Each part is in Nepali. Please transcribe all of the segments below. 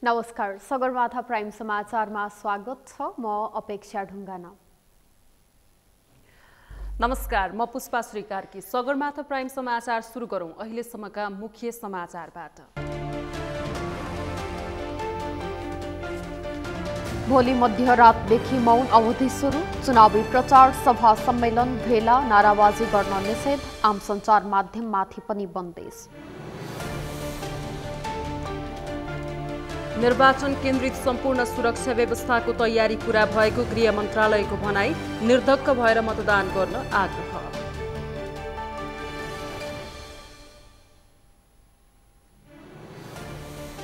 नमस्कार, सगरमाथा प्राइम समाचारमा स्वागत छ। म अपेक्षा ढुङ्गाना। नमस्कार, म पुष्पा श्रीकार्की। सगरमाथा प्राइम समाचार सुरु गरौं अहिलेसम्मका मुख्य समाचारबाट। भोलि मध्यरातदेखि मौन अवधि सुरु। चुनावी प्रचार सभा सम्मेलन भेला नाराबाजी गर्न निषेध। आम सञ्चार माध्यममाथि पनि बन्देज। निर्वाचन केन्द्रित सम्पूर्ण सुरक्षा व्यवस्थाको तयारी पूरा भएको गृह मन्त्रालयको भनाई। निर्धक्क भएर मतदान गर्न आग्रह।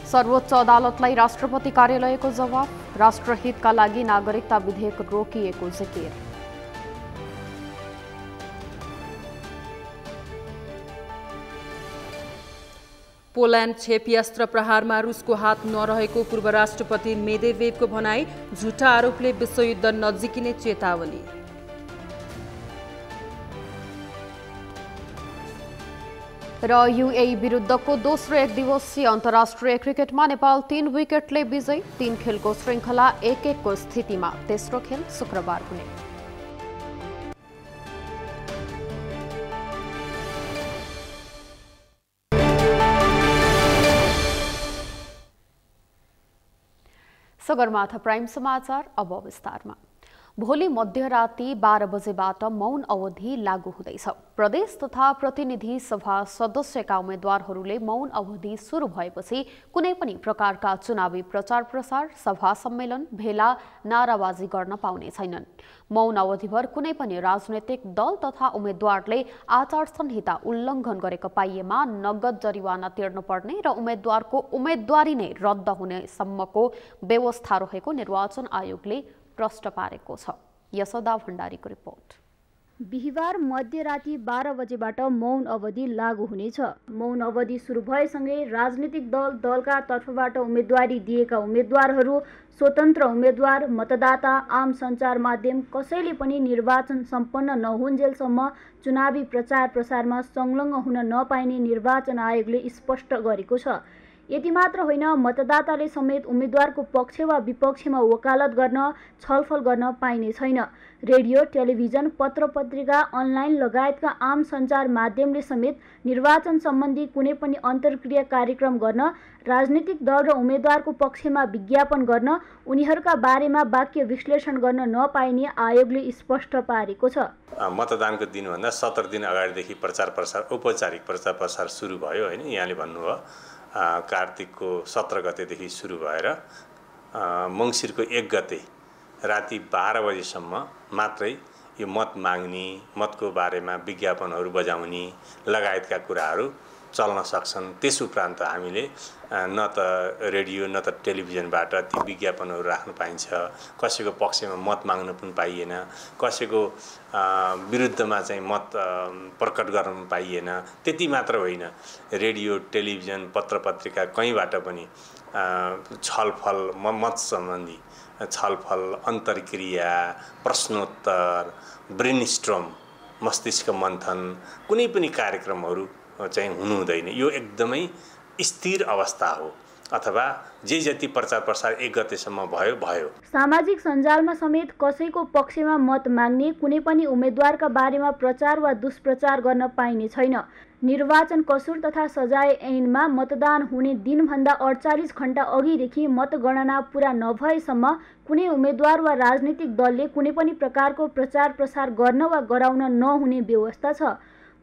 सर्वोच्च अदालतलाई राष्ट्रपति कार्यालयको जवाफ। राष्ट्रहितका लागि नागरिकता विधेयक रोकिएको जिकिर। पोल्यान्ड क्षेपयास्त्र प्रहारमा रुसको हात नरहेको पूर्व राष्ट्रपति मेदेवेवको भनाई। झुटा आरोपले विश्वयुद्ध नजिकिने चेतावनी। र युएई विरुद्धको दोस्रो एकदिवसीय अन्तर्राष्ट्रिय क्रिकेटमा नेपाल 3 विकेटले विजयी। 3 खेलको श्रृङ्खला 1-1 को स्थितिमा तेस्रो खेल शुक्रबार हुने। सगरमाथा प्राइम समाचार अब विस्तारमा। भोलि मध्यराती 12 बजेबाट मौन अवधि लागू हुँदैछ। प्रदेश तथा प्रतिनिधि सभा सदस्यका उम्मेद्वारहरूले मौन अवधि सुरु भएपछि कुनै पनि प्रकारका चुनावी प्रचार प्रसार, सभा सम्मेलन, भेला नाराबाजी गर्न पाउने छैनन्। मौन अवधिभर कुनै पनि राजनैतिक दल तथा उम्मेद्वारले आचार संहिता उल्लङ्घन गरेको पाइएमा नगद जरिवाना तिर्नुपर्ने र उम्मेद्वारको उम्मेदवारी नै रद्द हुने सम्मको व्यवस्था रहेको निर्वाचन आयोगले प्रश्न पारेको छ। यशोदा भण्डारीको रिपोर्ट। बिहिबार मध्यराती 12 बजेबाट मौन अवधि लागू हुनेछ। मौन अवधि सुरु भएसँगै राजनीतिक दलका तर्फबाट उम्मेदवारी दिएका उम्मेद्वारहरू, स्वतन्त्र उम्मेद्वार, मतदाता, आम सञ्चार माध्यम कसैले पनि निर्वाचन सम्पन्न नहुन्जेलसम्म चुनावी प्रचार प्रसारमा संलग्न हुन नपाइने निर्वाचन आयोगले स्पष्ट गरेको छ। यति मात्र होइन, मतदाताले समेत उम्मेद्वारको पक्ष वा विपक्षमा वकालत गर्न, छलफल गर्न पाइने छैन। रेडियो, टेलिभिजन, पत्र पत्रिका, अनलाइन लगायतका आम सञ्चार माध्यमले समेत निर्वाचन सम्बन्धी कुनै पनि अन्तर्क्रिया कार्यक्रम गर्न, राजनीतिक दल र उम्मेद्वारको पक्षमा विज्ञापन गर्न, उनीहरूका बारेमा वाक्य विश्लेषण गर्न नपाइने आयोगले स्पष्ट पारेको छ। मतदानको दिनभन्दा 17 दिन अगाडिदेखि प्रचार प्रसार, औपचारिक प्रचार प्रसार सुरु भयो हैन। यहाँले भन्नुभयो कार्तिकको 17 गतेदेखि सुरु भएर मङ्सिरको 1 गते राति 12 बजेसम्म मात्रै यो मत माग्ने, मतको बारेमा विज्ञापनहरू बजाउने लगायतका कुराहरू चल्न सक्छन्। त्यसुपरान्त हामीले न त रेडियो न त टेलिभिजनबाट ती विज्ञापनहरू राख्न पाइन्छ। कसैको पक्षमा मत माग्न पनि पाइएन, कसैको विरुद्धमा चाहिँ मत प्रकट गर्न पाइएन। त्यति मात्र होइन, रेडियो, टेलिभिजन, पत्र पत्रिका कहीँबाट पनि छलफल, मत सम्बन्धी छलफल, अन्तर्क्रिया, प्रश्नोत्तर, ब्रेनस्ट्रम, मस्तिष्क मन्थन, कुनै पनि कार्यक्रमहरू चाहिँ हुनु हुँदैन। यो एकदमै स्थिर अवस्था हो, अथवा जे जति प्रचार प्रसार 1 गतेसम्म भयो। सामाजिक सञ्जालमा समेत कसैको पक्षमा मत माग्ने, कुनै पनि उम्मेद्वारका बारेमा प्रचार वा दुष्प्रचार गर्न पाइने छैन। निर्वाचन कसुर तथा सजाय ऐनमा मतदान हुने दिनभन्दा 48 घण्टा अघिदेखि मतगणना पुरा नभएसम्म कुनै उम्मेद्वार वा राजनीतिक दलले कुनै पनि प्रकारको प्रचार प्रसार गर्न वा गराउन नहुने व्यवस्था छ।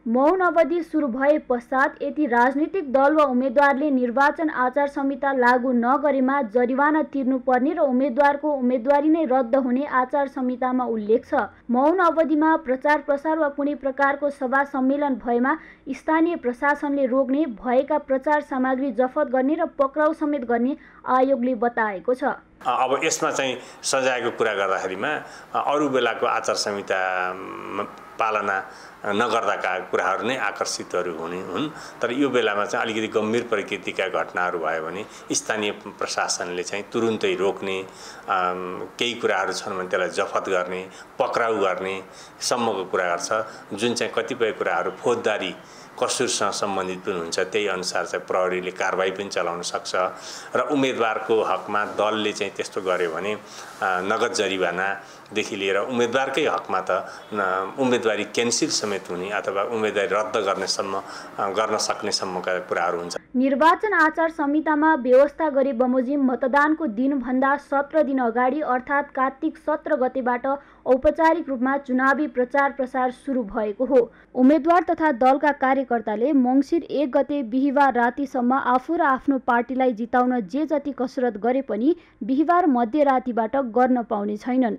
मौन अवधि सुरु भए पश्चात यदि राजनीतिक दल वा उम्मेद्वारले निर्वाचन आचार संहिता लागू नगरेमा जरिवाना तिर्नुपर्ने र उम्मेद्वारको उम्मेदवारी नै रद्द हुने आचार संहितामा उल्लेख छ। मौन अवधिमा प्रचार प्रसार वा कुनै प्रकारको सभा सम्मेलन भएमा स्थानीय प्रशासनले रोक्ने, भएका प्रचार सामग्री जफत गर्ने र पक्राउ समेत गर्ने आयोगले बताएको छ। अब यसमा चाहिँ सजायको कुरा गर्दाखेरिमा अरू बेलाको आचार संहिता पालना नगर्दाका कुराहरू नै आकर्षितहरू हुन्। तर यो बेलामा चाहिँ अलिकति गम्भीर प्रकृतिका घटनाहरू भयो भने स्थानीय प्रशासनले चाहिँ तुरुन्तै रोक्ने, केही कुराहरू छन् भने त्यसलाई जफत गर्ने, पक्राउ गर्ने सम्मको कुरा गर्छ। जुन चाहिँ कतिपय कुराहरू फौजदारी कसुरसँग सम्बन्धित पनि हुन्छ, त्यही अनुसार चाहिँ प्रहरीले कारबाही पनि चलाउन सक्छ र उम्मेदवारको हकमा दलले चाहिँ त्यस्तो गर्यो भने नगद जरिवानादेखि लिएर उम्मेदवारकै हकमा त उम्मेदवारी क्यान्सल समेत हुने अथवा उम्मेदवारी रद्द गर्न सक्नेसम्मका कुराहरू हुन्छ। निर्वाचन आचार संहितामा व्यवस्था गरे बमोजिम मतदानको दिनभन्दा 17 दिन अगाडि अर्थात् कार्तिक 17 गतेबाट औपचारिक रूपमा चुनावी प्रचार प्रसार सुरु भएको हो। उम्मेदवार तथा दलका कार्यकर्ताले मङ्सिर 1 गते बिहिबार रातिसम्म आफू र आफ्नो पार्टीलाई जिताउन जे जति कसरत गरे पनि बिहिबार मध्यरातिबाट गर्न पाउने छैनन्।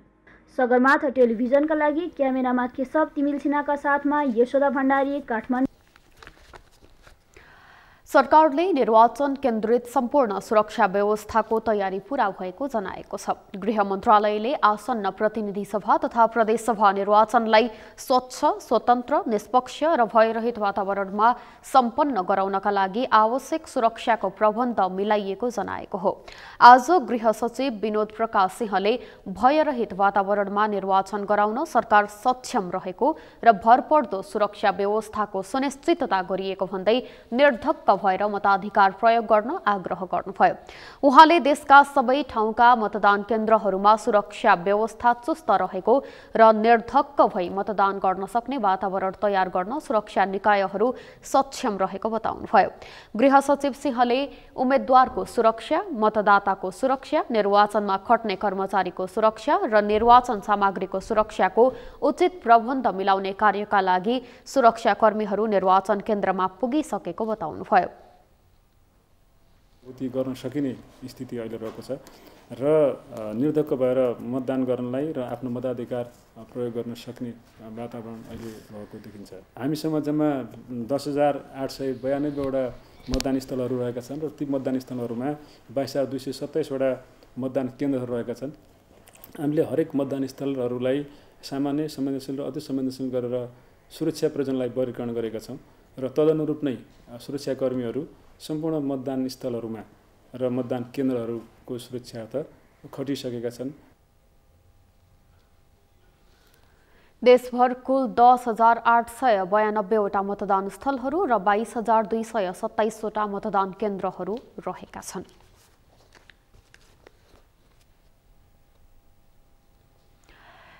सगरमाथा टेलिभिजनका लागि क्यामेरामा केशव तिमिल सिन्हाका साथमा यशोदा भण्डारी, काठमाडौँ। सरकारले निर्वाचन केन्द्रित सम्पूर्ण सुरक्षा व्यवस्थाको तयारी पूरा भएको जनाएको छ। गृह मन्त्रालयले आसन्न प्रतिनिधि सभा तथा प्रदेश सभा निर्वाचनलाई स्वच्छ, स्वतन्त्र, निष्पक्ष र भयरहित वातावरणमा सम्पन्न गराउनका लागि आवश्यक सुरक्षाको प्रबन्ध मिलाइएको जनाएको हो। आज गृह सचिव विनोद प्रकाश सिंहले भयरहित वातावरणमा निर्वाचन गराउन सरकार सक्षम रहेको र भरपर्दो सुरक्षा व्यवस्थाको सुनिश्चितता गरिएको भन्दै निर्धक्क भएर मताधिकार प्रयोग गर्न आग्रह गर्नुभयो। उहाँले देशका सबै ठाउँका मतदान केन्द्रहरूमा सुरक्षा व्यवस्था चुस्त रहेको र निर्धक्क भई मतदान गर्न सक्ने वातावरण तयार गर्न सुरक्षा निकायहरू सक्षम रहेको बताउनुभयो। गृह सचिव सिंहले उम्मेद्वारको सुरक्षा, मतदाताको सुरक्षा, निर्वाचनमा खट्ने कर्मचारीको सुरक्षा र निर्वाचन सामग्रीको सुरक्षाको उचित प्रबन्ध मिलाउने कार्यका लागि सुरक्षाकर्मीहरू निर्वाचन केन्द्रमा पुगिसकेको बताउनुभयो। उति गर्न सकिने स्थिति अहिले रहेको छ र निर्धक्क भएर मतदान गर्नलाई र आफ्नो मताधिकार प्रयोग गर्न सक्ने वातावरण अहिले भएको देखिन्छ। हामीसँग जम्मा 10,892 वटा मतदान स्थलहरू रहेका छन् र ती मतदान स्थलहरूमा 22,227 वटा मतदान केन्द्रहरू रहेका छन्। हामीले हरेक मतदान स्थलहरूलाई सामान्य, संवेदनशील र अति संवेदनशील गरेर सुरक्षा प्रयोजनलाई वर्गीकरण गरेका छौँ र तदनुरूप नै सुरक्षाकर्मीहरू सम्पूर्ण मतदान स्थलहरूमा र मतदान केन्द्रहरूको सुरक्षार्थ खटिसकेका छन्। देशभर कुल 10,892 वटा मतदान स्थलहरू र 22,227 वटा मतदान केन्द्रहरू रहेका छन्।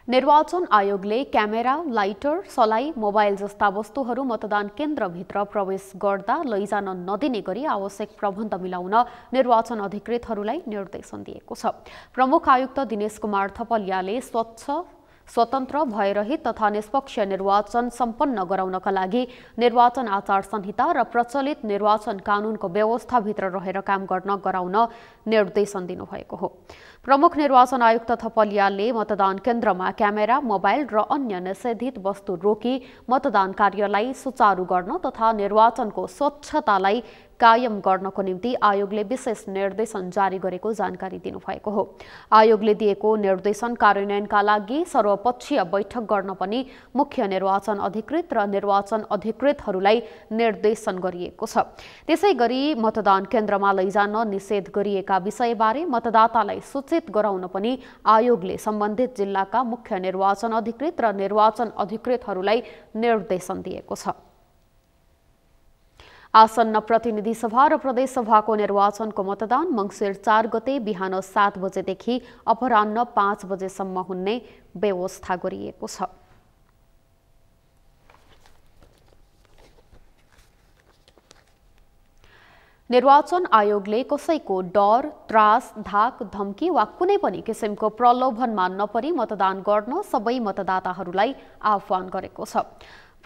निर्वाचन आयोगले क्यामेरा, लाइटर, सलाई, मोबाइल जस्ता वस्तुहरू मतदान केन्द्रभित्र प्रवेश गर्दा लैजान नदिने गरी आवश्यक प्रबन्ध मिलाउन निर्वाचन अधिकृतहरूलाई निर्देशन दिएको छ। प्रमुख आयुक्त दिनेश कुमार थपलियाले स्वच्छ, स्वतन्त्र, भयरहित तथा निष्पक्ष निर्वाचन सम्पन्न गराउनका लागि निर्वाचन आचार संहिता र प्रचलित निर्वाचन कानूनको व्यवस्थाभित्र रहेर काम गराउन निर्देशन दिनुभएको हो। प्रमुख निर्वाचन आयुक्त थपलियाले मतदान केन्द्रमा क्यामेरा, मोबाइल र अन्य निषेधित वस्तु रोकी मतदान कार्यलाई सुचारू गर्न तथा निर्वाचनको स्वच्छतालाई कायम गर्नको निम्ति आयोगले विशेष निर्देशन जारी गरेको जानकारी दिनुभएको हो। आयोगले दिएको निर्देशन कार्यान्वयनका लागि सर्वपक्षीय बैठक गर्न पनि मुख्य निर्वाचन अधिकृत र निर्वाचन अधिकृतहरूलाई निर्देशन गरिएको छ। त्यसैगरी मतदान केन्द्रमा लैजान निषेध गरिएका विषयबारे मतदातालाई सूचित गराउन पनि आयोगले सम्बन्धित जिल्लाका मुख्य निर्वाचन अधिकृत र निर्वाचन अधिकृतहरूलाई निर्देशन दिएको छ। आसन्न प्रतिनिधि सभा र प्रदेश सभाको निर्वाचनको मतदान मङ्सिर 4 गते बिहान 7 बजेदेखि अपराह्न 5 बजेसम्म हुने व्यवस्था गरिएको छ। निर्वाचन आयोगले कसैको डर, त्रास, धाक, धम्की वा कुनै पनि किसिमको प्रलोभनमा नपरी मतदान गर्न सबै मतदाताहरूलाई आह्वान गरेको छ।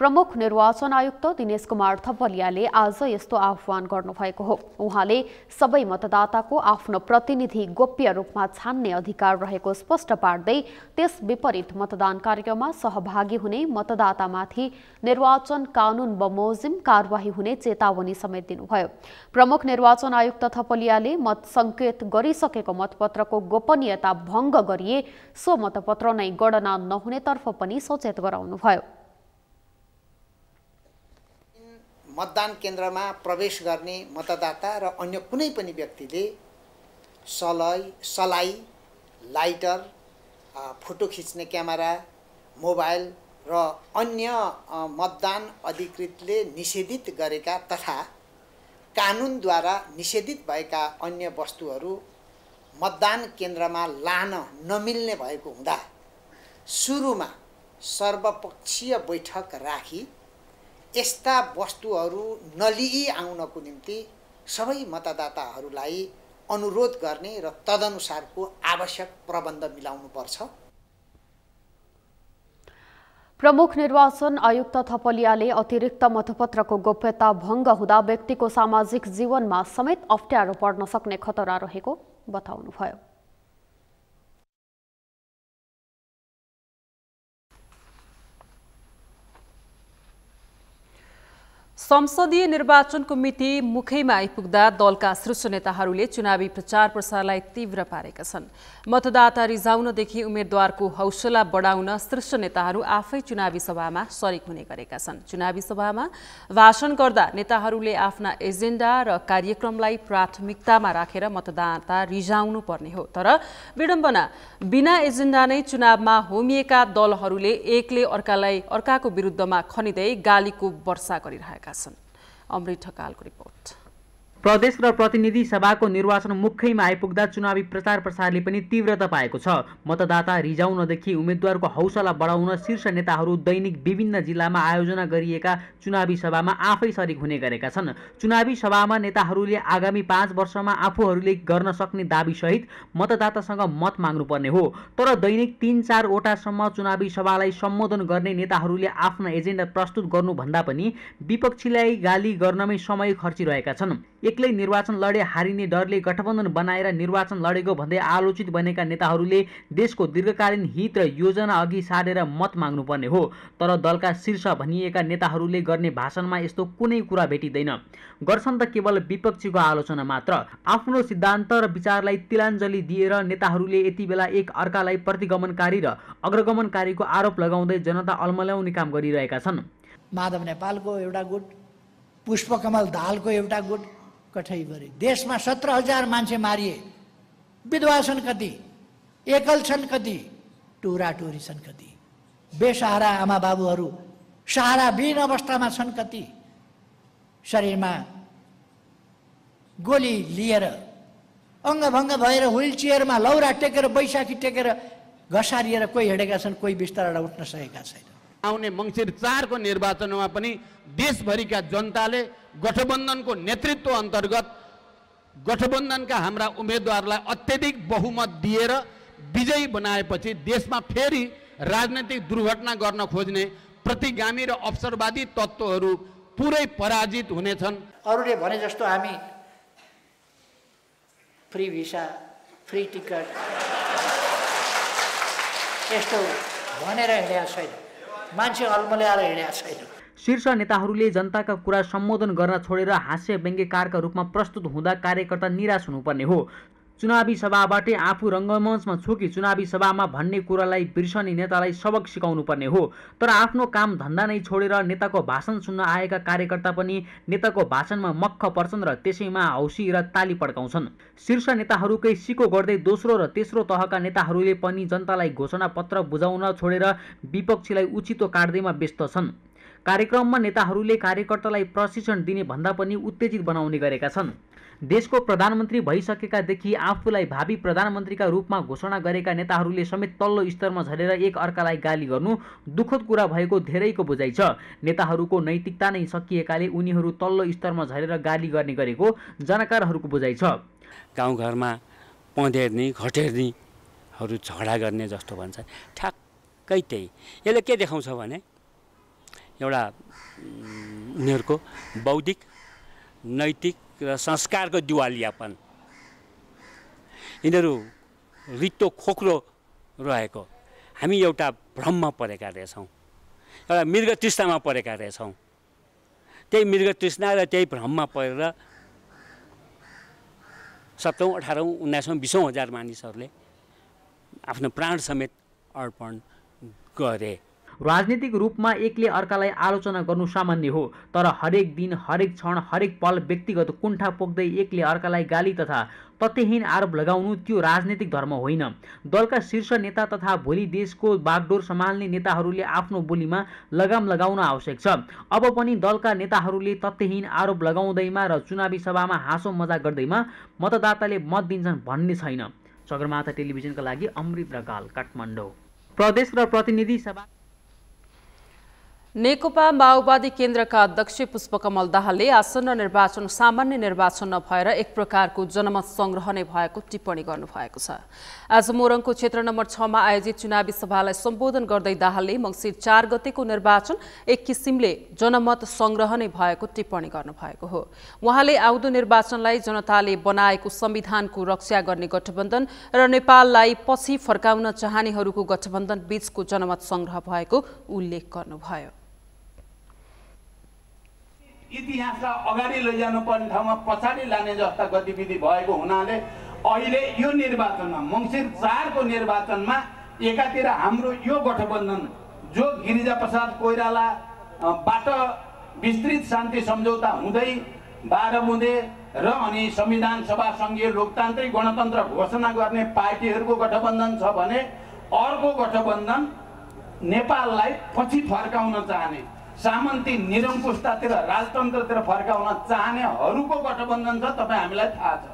प्रमुख निर्वाचन आयुक्त दिनेश कुमार थपलियाले आज यस्तो आह्वान गर्नुभएको हो। उहाँले सबै मतदाताको आफ्नो प्रतिनिधि गोप्य रूपमा छान्ने अधिकार रहेको स्पष्ट पार्दै त्यस विपरीत मतदान कार्यमा सहभागी हुने मतदातामाथि निर्वाचन कानून बमोजिम कारबाही हुने चेतावनी समेत दिनुभयो। प्रमुख निर्वाचन आयुक्त थपलियाले मत संकेत गरिसकेको मतपत्रको गोपनीयता भङ्ग गरिए सो मतपत्र नै गणना नहुनेतर्फ पनि सचेत गराउनुभयो। मतदान केन्द्रमा प्रवेश गर्ने मतदाता र अन्य कुनै पनि व्यक्तिले सलाई, लाइटर, फोटो खिच्ने क्यामेरा, मोबाइल र अन्य मतदान अधिकृतले निषेधित गरेका तथा कानुनद्वारा निषेधित भएका अन्य वस्तुहरू मतदान केन्द्रमा लान नमिल्ने भएको हुँदा सुरुमा सर्वपक्षीय बैठक राखी यस्ता वस्तुहरू नलिई आउनको निम्ति सबै मतदाताहरूलाई अनुरोध गर्ने र तदनुसारको आवश्यक प्रबन्ध मिलाउनुपर्छ। प्रमुख निर्वाचन आयुक्त थपलियाले अतिरिक्त मतपत्रको गोप्यता भङ्ग हुँदा व्यक्तिको सामाजिक जीवनमा समेत अप्ठ्यारो पर्न सक्ने खतरा रहेको बताउनुभयो। संसदीय निर्वाचनको मिति मुखैमा आइपुग्दा दलका शीर्ष नेताहरूले चुनावी प्रचार प्रसारलाई तीव्र पारेका छन्। मतदाता रिजाउनदेखि उम्मेद्वारको हौसला बढाउन शीर्ष नेताहरू आफै चुनावी सभामा सरिक हुने गरेका छन्। चुनावी सभामा भाषण गर्दा नेताहरूले आफ्ना एजेन्डा र कार्यक्रमलाई प्राथमिकतामा राखेर मतदाता रिजाउनु पर्ने हो। तर विडम्बना, बिना एजेन्डा नै चुनावमा होमिएका दलहरूले एकले अर्काको विरुद्धमा खनिँदै गालीको वर्षा गरिरहेका छन्। अमृत ठकालको रिपोर्ट। प्रदेश र प्रतिनिधि सभाको निर्वाचन मुखैमा आइपुग्दा चुनावी प्रचार प्रसारले पनि तीव्रता पाएको छ। मतदाता रिजाउनदेखि उम्मेद्वारको हौसला बढाउन शीर्ष नेताहरू दैनिक विभिन्न जिल्लामा आयोजना गरिएका चुनावी सभामा आफै सरिक हुने गरेका छन्। चुनावी सभामा नेताहरूले आगामी 5 वर्षमा आफूहरूले गर्न सक्ने दाबीसहित मतदातासँग मत माग्नुपर्ने हो। तर दैनिक 3-4 वटासम्म चुनावी सभालाई सम्बोधन गर्ने नेताहरूले आफ्ना एजेन्डा प्रस्तुत गर्नुभन्दा पनि विपक्षीलाई गाली गर्नमै समय खर्चिरहेका छन्। एक्लै निर्वाचन लडे हारिने डरले गठबन्धन बनाएर निर्वाचन लडेको भन्दै आलोचित बनेका नेताहरूले देशको दीर्घकालीन हित र योजना अघि सारेर मत माग्नुपर्ने हो। तर दलका शीर्ष भनिएका नेताहरूले गर्ने भाषणमा यस्तो कुनै कुरा भेटिँदैन। गर्छन् त केवल विपक्षीको आलोचना मात्र। आफ्नो सिद्धान्त र विचारलाई तिलाञ्जली दिएर नेताहरूले यति बेला एक अर्कालाई प्रतिगमनकारी र अग्रगमनकारीको आरोप लगाउँदै जनता अल्मल्याउने काम गरिरहेका छन्। माधव नेपालको एउटा गुट, पुष्पकमल दाहालको एउटा गुट कठै गरे। देशमा 17,000 मान्छे मारिए। विधवा छन् कति, एकल छन् कति, टुराटुरी छन् कति, बेसहारा आमा बाबुहरू सहाराविहीन अवस्थामा छन् कति, शरीरमा गोली लिएर अङ्गभङ्ग भएर व्हील चेयरमा लौरा टेकेर बैशाखी टेकेर घसारिएर कोही हिँडेका छन्, कोही बिस्तारबाट उठ्न सकेका छैन। आउने मङ्सिर 4 को निर्वाचनमा पनि देशभरिका जनताले गठबन्धनको नेतृत्व अन्तर्गत गठबन्धनका हाम्रा उम्मेदवारलाई अत्यधिक बहुमत दिएर विजयी बनाएपछि देशमा फेरि राजनैतिक दुर्घटना गर्न खोज्ने प्रतिगामी र अवसरवादी तत्त्वहरू पुरै पराजित हुनेछन्। अरूले भने जस्तो हामी फ्री भिसा, फ्री टिकट यस्तो भनेर हिँडेका छैन, मान्छे अल्मल्याएर हिँडेका छैन। शीर्ष नेताहरूले जनताका कुरा सम्बोधन गर्न छोडेर हास्य व्यङ्ग्यकारका रूपमा प्रस्तुत हुँदा कार्यकर्ता निराश हुनुपर्ने हो। चुनावी सभाबाटै आफू रङ्गमञ्चमा छु कि चुनावी सभामा भन्ने कुरालाई बिर्सने नेतालाई सबक सिकाउनु पर्ने हो। तर आफ्नो काम धन्दा नै छोडेर नेताको भाषण सुन्न आएका कार्यकर्ता पनि नेताको भाषणमा मक्ख पर्छन् र त्यसैमा हौसी र ताली पड्काउँछन्। शीर्ष नेताहरूकै सिको गर्दै दोस्रो र तेस्रो तहका नेताहरूले पनि जनतालाई घोषणा पत्र बुझाउन छोडेर विपक्षीलाई उचितो काट्दैमा व्यस्त छन्। कार्यक्रममा नेताहरूले कार्यकर्तालाई प्रशिक्षण दिने भन्दा पनि उत्तेजित बनाउने गरेका छन्। देशको प्रधानमन्त्री भइसकेकादेखि आफूलाई भावी प्रधानमन्त्रीका रूपमा घोषणा गरेका नेताहरूले समेत तल्लो स्तरमा झरेर एक अर्कालाई गाली गर्नु दुःखद कुरा भएको धेरैको बुझाइ छ। नेताहरूको नैतिकता नै सकिएकाले उनीहरू तल्लो स्तरमा झरेर गाली गर्ने गरेको जानकारहरूको बुझाइ छ। गाउँघरमा पँधेर्नी घटेर्नीहरू झगडा गर्ने जस्तो भन्छ, ठ्याक्कै त्यही। यसले के देखाउँछ भने एउटा उनीहरूको बौद्धिक, नैतिक र संस्कारको दिवालियापन, यिनीहरू रित्तो खोक्रो रहेको। हामी एउटा भ्रममा परेका रहेछौँ, एउटा मृग तृष्णामा परेका रहेछौँ। त्यही मृग तृष्णा र त्यही भ्रममा परेर 17औं, 18औं, 19औं, 20औं हजार मानिसहरूले आफ्नो प्राण समेत अर्पण गरे। राजनीतिक रूपमा एकले अर्कालाई आलोचना गर्नु सामान्य हो, तर हरेक दिन, हरेक क्षण, हरेक पल व्यक्तिगत कुण्ठा पोख्दै एकले अर्कालाई गाली तथा तथ्यहीन आरोप लगाउनु त्यो राजनीतिक धर्म होइन। दलका शीर्ष नेता तथा भोलि देशको बागडोर सम्हाल्ने नेताहरूले आफ्नो बोलीमा लगाम लगाउन आवश्यक छ। अब पनि दलका नेताहरूले तथ्यहीन आरोप लगाउँदैमा र चुनावी सभामा हाँसो मजाक गर्दैमा मतदाताले मत दिन्छन् भन्ने छैन। सगरमाथा टेलिभिजनका लागि अमृत रगाल, काठमाडौँ। प्रदेश र प्रतिनिधि सभा नेकपा माओवादी केन्द्रका अध्यक्ष पुष्पकमल दाहालले आसन्न निर्वाचन सामान्य निर्वाचन नभएर एक प्रकारको जनमत संग्रह नै भएको टिप्पणी गर्नुभएको छ। आज मोरङको क्षेत्र नम्बर 6 मा आयोजित चुनावी सभालाई सम्बोधन गर्दै दाहालले मङ्सिर 4 गतेको निर्वाचन एक किसिमले जनमत संग्रह नै भएको टिप्पणी गर्नुभएको हो। उहाँले आउँदो निर्वाचनलाई जनताले बनाएको संविधानको रक्षा गर्ने गठबन्धन र नेपाललाई पछि फर्काउन चाहनेहरूको गठबन्धन बीचको जनमत संग्रह भएको उल्लेख गर्नुभयो। इतिहासलाई अगाडि लैजानुपर्ने ठाउँमा पछाडि लाने जस्ता गतिविधि भएको हुनाले अहिले यो निर्वाचनमा मङ्सिर 4 को निर्वाचनमा एकातिर हाम्रो यो गठबन्धन जो गिरिजाप्रसाद कोइरालाबाट विस्तृत शान्ति सम्झौता हुँदै 12 बुँदे र अनि संविधान सभा संघीय लोकतान्त्रिक गणतन्त्र घोषणा गर्ने पार्टीहरूको गठबन्धन छ भने अर्को गठबन्धन नेपाललाई पछि फर्काउन चाहने सामन्ती निरङ्कुशतातिर राजतन्त्रतिर फर्काउन चाहनेहरूको गठबन्धन छ। तपाईँ हामीलाई थाहा छ।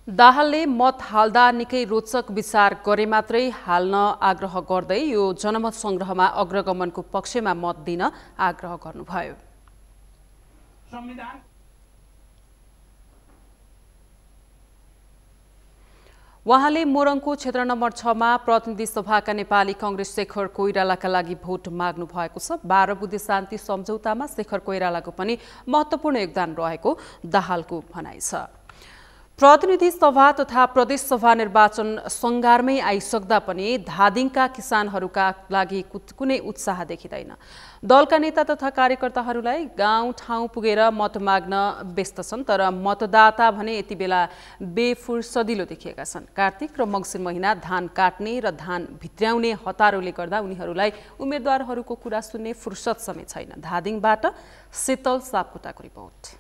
दाहालले मत हाल्दा निकै रोचक विचार गरे मात्रै हाल्न आग्रह गर्दै यो जनमत संग्रहमा अग्रगमनको पक्षमा मत दिन आग्रह गर्नुभयो। उहाँले मोरङको क्षेत्र नम्बर 6 मा प्रतिनिधि सभाका नेपाली कांग्रेस शेखर कोइरालाका लागि भोट माग्नु भएको छ। 12 बुँदे शान्ति सम्झौतामा शेखर कोइरालाको पनि महत्त्वपूर्ण योगदान रहेको दाहालको भनाइ छ। प्रतिनिधि सभा तथा प्रदेश सभा निर्वाचन संगारमै आइसक्दा पनि धादिङका किसानहरूका लागि कुनै उत्साह देखिँदैन। दलका नेता तथा कार्यकर्ताहरूलाई गाउँ ठाउँ पुगेर मत माग्न व्यस्त छन्, तर मतदाता भने यति बेला बेफुर्सदिलो देखिएका छन्। कार्तिक र मङ्सिर महिना धान काट्ने र धान भित्र्याउने हतारोले गर्दा उनीहरूलाई उम्मेद्वारहरूको कुरा सुन्ने फुर्सद समेत छैन। धादिङबाट शीतल सापकोटाको रिपोर्ट।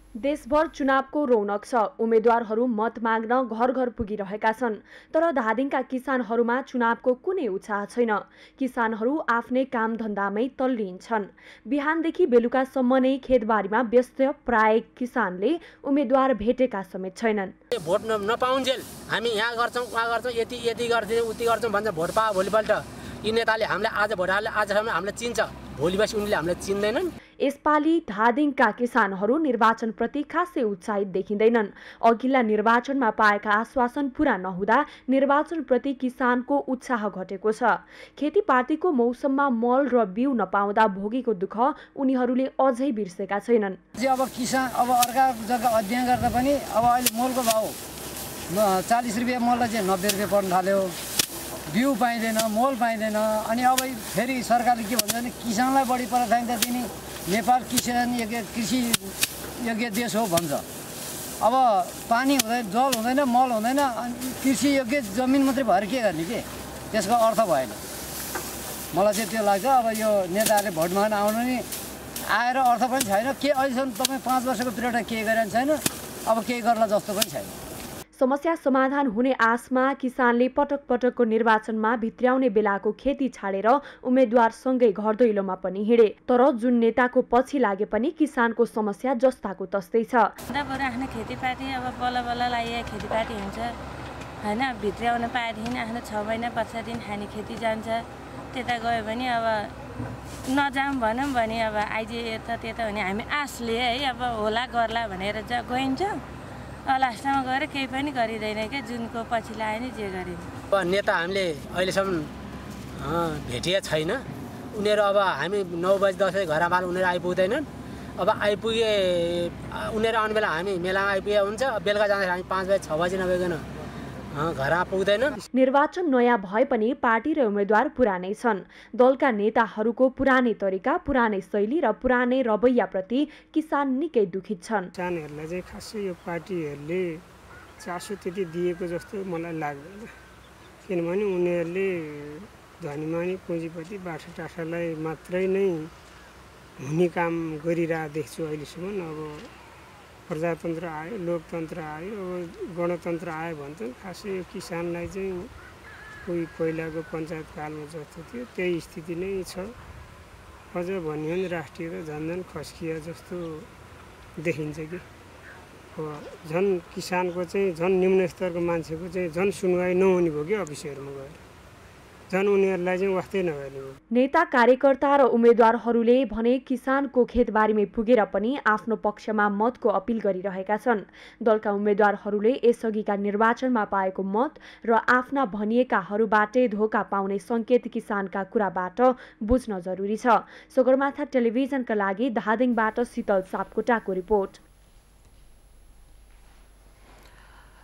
देशभर चुनावको रौनक छ। उम्मेद्वारहरू मत माग्न घर घर पुगिरहेका छन्, तर धादिङका किसानहरूमा चुनावको कुनै उत्साह छैन। किसानहरू आफ्नै काम धन्दामै तल्लीन छन्। बिहानदेखि बेलुकासम्म नै खेतबारीमा व्यस्त प्राय किसानले उम्मेद्वार भेटेका समेत छैनन्। भोट नपाउन्जेल हामी यहाँ गर्छौँ उहाँ गर्छौँ यति गर्छौँ उति गर्छौँ भन्छ। भोट पायो भोलिपल्ट यी नेताले हामीलाई आज भोट हाल्यो आजसम्म हामीलाई चिन्छ, भोलि बसी उनले हामीलाई चिन्दैनन्। यसपालि धादिङका किसानहरू निर्वाचनप्रति खासै उत्साहित देखिँदैनन्। अघिल्ला निर्वाचनमा पाएका आश्वासन पूरा नहुँदा निर्वाचनप्रति किसानको उत्साह घटेको छ। खेतीपातीको मौसममा मल र बिउ नपाउँदा भोगेको दुःख उनीहरूले अझै बिर्सेका छैनन्। अब किसान अब अर्का जग्गा अध्ययन गर्दा पनि अब अहिले मलको भाउ 40 रुपियाँ मललाई चाहिँ 90 रुपियाँ पर्न थाल्यो। बिउ पाइँदैन, मल पाइँदैन। अनि अब फेरि सरकारले के भन्छ भने किसानलाई बढी प्राथमिकता दिने, नेपाल कृषि योग्य देश हो भन्छ। अब पानी हुँदैन, जल हुँदैन, मल हुँदैन, अनि कृषि योग्य जमिन मात्रै भएर के गर्ने के त्यसको अर्थ भएन। मलाई चाहिँ त्यो लाग्छ। अब यो नेताहरूले भोट माग्न आउनु नि आएर अर्थ पनि छैन। के अहिलेसम्म तपाईँ 5 वर्षको पिरियडमा केही गरेको छैन, अब केही गर्ला जस्तो पनि छैन। समस्या समाधान हुने आशमा किसानले पटक पटकको निर्वाचनमा भित्र्याउने बेलाको खेती छाडेर उम्मेद्वारसँगै घर दैलोमा पनि हिँडे। तर जुन नेताको पछि लागे पनि किसानको समस्या जस्ताको तस्तै छ। आफ्नो खेतीपाती अब बल्ल बल्ल लागि खेतीपाती हुन्छ हैन, भित्र्याउन पाएदेखि आफ्नो 6 महिना पछाडि खाने खेती जान्छ। त्यता गयो भने अब नजाऊँ भनौँ भने अब आइजे यता त्यता भने हामी आशले है अब होला गर्ला भनेर गइन्छ। लास्टमा गएर केही पनि गरिँदैन क्या, जुनको पछि लाग्यो नि जे गरिन्छ। नेता हामीले अहिलेसम्म भेटिया छैन। उनीहरू अब हामी 9 बजी 10 बजी घर आएर उनीहरू आइपुग्दैनन्। अब आइपुगे उनीहरू आउने बेला हामी मेलामा आइपुगे हुन्छ। बेलुका जाँदाखेरि हामी 5 बजी 6 बजी नभइकन घर पुग्दैन। निर्वाचन नयाँ भए पनि पार्टी र उम्मेद्वार पुरानै छन्। दलका नेताहरूको पुरानै तरिका, पुरानै शैली र पुरानै रवैयाप्रति किसान निकै दुखित छन्। किसानहरूलाई चाहिँ खासै यो पार्टीहरूले चासो त्यति दिएको जस्तो मलाई लाग्दैन। किनभने उनीहरूले धनीमानी पुँजीपति बाठाटाठालाई मात्रै नै हुने काम गरिरहेको देख्छु अहिलेसम्म। अब प्रजातन्त्र आयो, लोकतन्त्र आयो, अब गणतन्त्र आयो भने त खासै यो किसानलाई चाहिँ कोही पहिलाको पञ्चायत कालमा जस्तो थियो त्यही स्थिति नै छ। अझ भन्यो भने राष्ट्रियता झन् खस्किया जस्तो देखिन्छ कि झन् किसानको चाहिँ झन् निम्न स्तरको मान्छेको चाहिँ झन् सुनवाई नहुने भयो कि अफिसहरूमा गएर झन् उनीहरूलाई चाहिँ वास्तै नगर्ने भयो। नेता कार्यकर्ता र उम्मेद्वारहरूले भने किसानको खेतबारीमै पुगेर पनि आफ्नो पक्षमा मतको अपिल गरिरहेका छन्। दलका उम्मेद्वारहरूले यसअघिका निर्वाचनमा पाएको मत र आफ्ना भनिएकाहरूबाटै धोका पाउने सङ्केत किसानका कुराबाट बुझ्न जरुरी छ। सगरमाथा टेलिभिजनका लागि धादिङबाट शीतल सापकोटाको रिपोर्ट।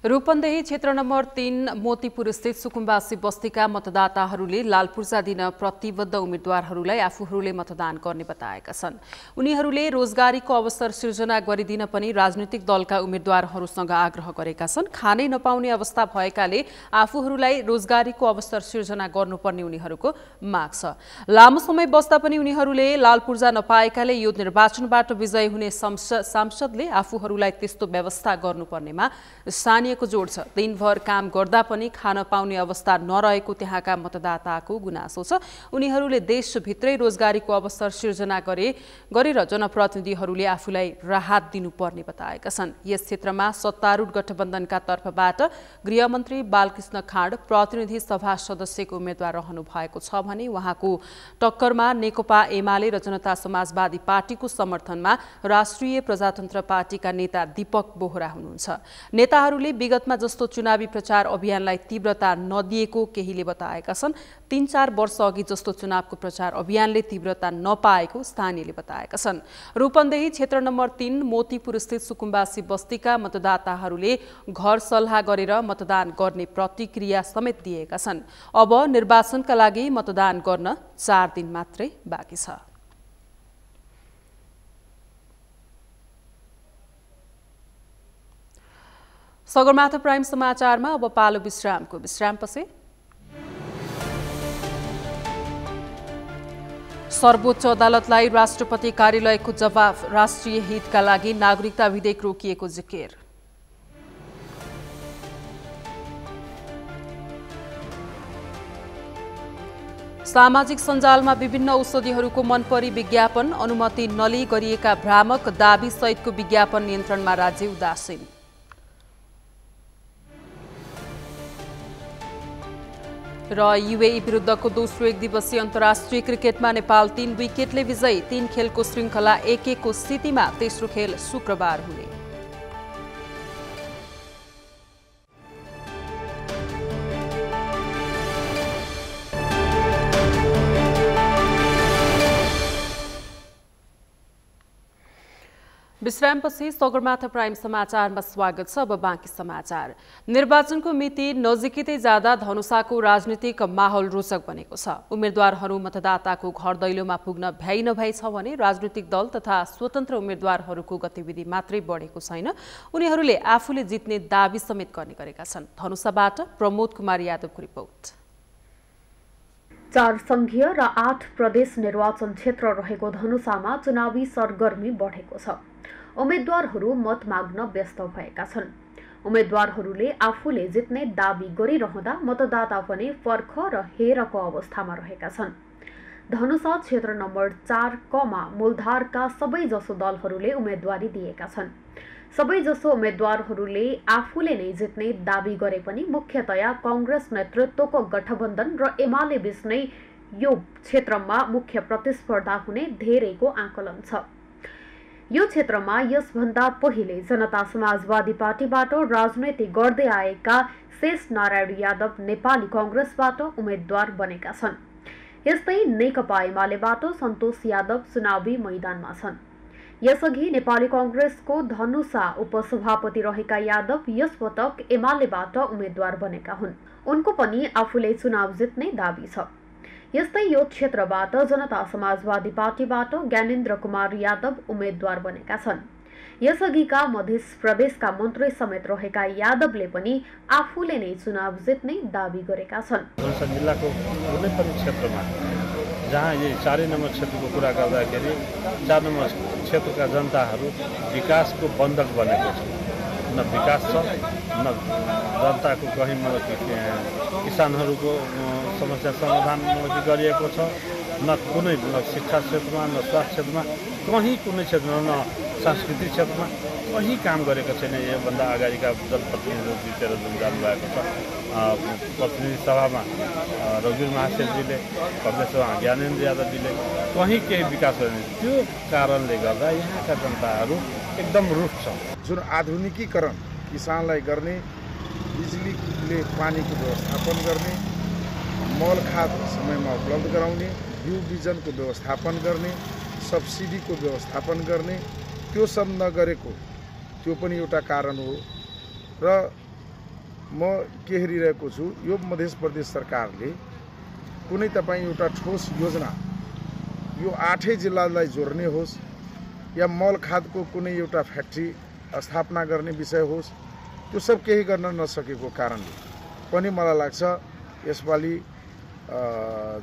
रूपन्देही क्षेत्र नम्बर 3 मोतीपुर स्थित सुकुम्बासी बस्तीका मतदाताहरूले लाल पूर्जा दिन प्रतिबद्ध उम्मेद्वारहरूलाई आफूहरूले मतदान गर्ने बताएका छन्। उनीहरूले रोजगारीको अवसर सिर्जना गरिदिन पनि राजनीतिक दलका उम्मेद्वारहरूसँग आग्रह गरेका छन्। खानै नपाउने अवस्था भएकाले आफूहरूलाई रोजगारीको अवसर सिर्जना गर्नुपर्ने उनीहरूको माग छ। लामो समय बस्दा पनि उनीहरूले लाल पूर्जा नपाएकाले यो निर्वाचनबाट विजयी हुने सांसदले आफूहरूलाई त्यस्तो व्यवस्था गर्नुपर्नेमा स्थानीय जोड छ। दिनभर काम गर्दा पनि खान पाउने अवस्था नरहेको त्यहाँका मतदाताको गुनासो छ। उनीहरूले देशभित्रै रोजगारीको अवसर सिर्जना गरेर जनप्रतिनिधिहरूले आफूलाई राहत दिनुपर्ने बताएका छन्। यस क्षेत्रमा सत्तारूढ गठबन्धनका तर्फबाट गृहमन्त्री बालकृष्ण खाँड प्रतिनिधि सभा सदस्यको उम्मेद्वार रहनु भएको छ भने उहाँको टक्करमा नेकपा एमाले र जनता समाजवादी पार्टीको समर्थनमा राष्ट्रिय प्रजातन्त्र पार्टीका नेता दीपक बोहरा हुनुहुन्छ। नेताहरूले विगतमा जस्तो चुनावी प्रचार अभियानलाई तीव्रता नदिएको केहीले बताएका छन्। 3-4 वर्ष अघि जस्तो चुनावको प्रचार अभियानले तीव्रता नपाएको स्थानीयले बताएका छन्। रूपन्देही क्षेत्र नम्बर 3 मोतीपुर स्थित सुकुम्बासी बस्तीका मतदाताहरूले घर सल्लाह गरेर मतदान गर्ने प्रतिक्रिया समेत दिएका छन्। अब निर्वाचनका लागि मतदान गर्न 4 दिन मात्रै बाँकी छ। सगरमाथा प्राइम समाचारमा अब पालो विश्रामको। विश्रामपछि सर्वोच्च अदालतलाई राष्ट्रपति कार्यालयको जवाफ, राष्ट्रिय हितका लागि नागरिकता विधेयक रोकिएको जिकिर। सामाजिक सञ्जालमा विभिन्न औषधिहरूको मनपरी विज्ञापन, अनुमति नलिई गरिएका भ्रामक दाबी सहितको विज्ञापन नियन्त्रणमा राज्य उदासीन। र युएई विरुद्धको दोस्रो एक दिवसीय अन्तर्राष्ट्रिय क्रिकेटमा नेपाल 3 विकेटले विजयी। 3 खेलको श्रृङ्खला 1-1 को स्थितिमा तेस्रो खेल शुक्रबार हुने। विश्रामपछि सगरमाथा प्राइम समाचारमा स्वागत छ। अब बाँकी समाचार। निर्वाचनको मिति नजिकै जाँदा धनुषाको राजनीतिक माहौल रोचक बनेको छ। उम्मेद्वारहरू मतदाताको घर दैलोमा पुग्न भ्याइ नभ्याइ छ भने राजनीतिक दल तथा स्वतन्त्र उम्मेद्वारहरूको गतिविधि मात्रै बढेको छैन, उनीहरूले आफूले जित्ने दाबी समेत गर्ने गरेका छन्। धनुषाबाट प्रमोद कुमार यादवको रिपोर्ट। 4 संघीय र 8 प्रदेश निर्वाचन क्षेत्र रहेको धनुषामा चुनावी सरगर्मी बढेको छ। उम्मेद्वारहरू मत माग्न व्यस्त भएका छन्। उम्मेद्वारहरूले आफूले जित्ने दाबी गरिरहँदा मतदाता पनि पर्ख र हेरको अवस्थामा रहेका छन्। धनुषा क्षेत्र नम्बर 4 कमा मूलधारका सबैजसो दलहरूले उम्मेदवारी दिएका छन्। सबैजसो उम्मेद्वारहरूले आफूले नै जित्ने दाबी गरे पनि मुख्यतया कांग्रेस नेतृत्वको गठबन्धन र एमाले बीच नै यो क्षेत्रमा मुख्य प्रतिस्पर्धा हुने धेरैको आकलन छ। यो क्षेत्रमा यसभन्दा पहिले जनता समाजवादी पार्टीबाट राजनीति गर्दै आएका शेष नारायण यादव नेपाली कांग्रेसबाट उम्मेद्वार बनेका छन्। यस्तै नेकपा एमालेबाट सन्तोष यादव चुनावी मैदानमा छन्। यसअघि नेपाली कांग्रेसको धनुषा उपसभापति रहेका यादव यसपटक एमालेबाट उम्मेद्वार बनेका हुन्। उनको पनि आफूले चुनाव जित्ने दाबी छ। यस्तै यो क्षेत्रबाट जनता समाजवादी पार्टीबाट ज्ञानेन्द्र कुमार यादव उम्मेद्वार बनेका छन्। यसअघिका मध्य प्रदेशका मन्त्री समेत रहेका यादवले पनि आफूले नै चुनाव जित्ने दाबी गरेका छन्। जिल्लाको कुनै पनि क्षेत्रमा जहाँ यो 4 नम्बर क्षेत्रको कुरा गर्दाखेरि 4 नम्बर क्षेत्रका जनताहरू विकासको बन्धक बनेको छ। न विकास छ, न जनताको कहीँ किसानहरूको समस्या समाधान गरिएको छ, न कुनै शिक्षा क्षेत्रमा, न स्वास्थ्य क्षेत्रमा, कहीँ कुनै क्षेत्रमा, न सांस्कृतिक क्षेत्रमा कहीँ काम गरेको छैन। योभन्दा अगाडिका जनप्रतिनिधिहरू जितेर जुन जानुभएको छ प्रतिनिधि सभामा रघुवीर महाशयजीले, कङ्ग्रेसमा ज्ञानेन्द्र यादवजीले कहीँ केही विकास गर्ने। त्यो कारणले गर्दा यहाँका जनताहरू एकदम रुख छ। जुन आधुनिकीकरण किसानलाई गर्ने, बिजुलीले पानीको व्यवस्थापन गर्ने, मल खाद समयमा उपलब्ध गराउने, बिउ बिजनको व्यवस्थापन गर्ने, सब्सिडीको व्यवस्थापन गर्ने, त्यो सब नगरेको त्यो पनि एउटा कारण हो। र म के हेरिरहेको छु, यो मध्य प्रदेश सरकारले कुनै तपाईँ एउटा ठोस योजना यो 8 जिल्लालाई जोड्ने होस् या मल खादको कुनै एउटा फ्याक्ट्री स्थापना गर्ने विषय होस्, त्यो सब केही गर्न नसकेको कारणले पनि मलाई लाग्छ यसपालि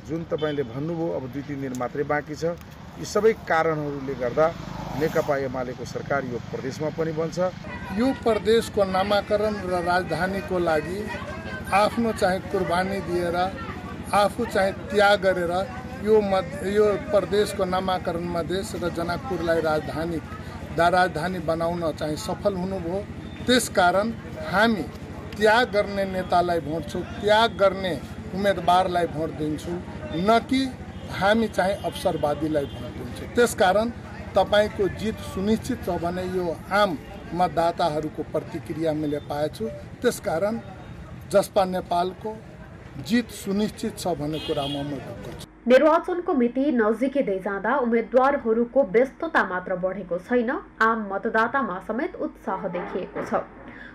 जुन तपाईँले भन्नुभयो अब 2-3 दिन मात्रै बाँकी छ, यी सबै कारणहरूले गर्दा नेकपा एमालेको सरकार यो प्रदेशमा पनि बन्छ। यो प्रदेशको नामाकरण र राजधानीको लागि आफ्नो चाहिँ कुर्बानी दिएर, आफू चाहिँ त्याग गरेर यो प्रदेशको नामाकरण मधेस र जनकपुरलाई राजधानी बनाउन चाहिँ सफल हुनुभयो। त्यसकारण हामी त्याग गर्ने नेतालाई भोट छु, त्याग गर्ने उम्मेदवारलाई भोट दिन्छु, न कि हामी चाहिँ अवसरवादीलाई भोट दिन्छु। त्यसकारण तपाईको जित सुनिश्चित छ भने यो आम मतदाताहरूको प्रतिक्रिया मैले पाएछु। त्यसकारण जसपा नेपालको जित सुनिश्चित छ भन्ने कुरामा म ढुक्क छु। निर्वाचनको मिति नजिकै जाँदा उम्मेद्वारहरूको व्यस्तता मात्र बढेको छैन, आम मतदातामा समेत उत्साह देखिएको छ।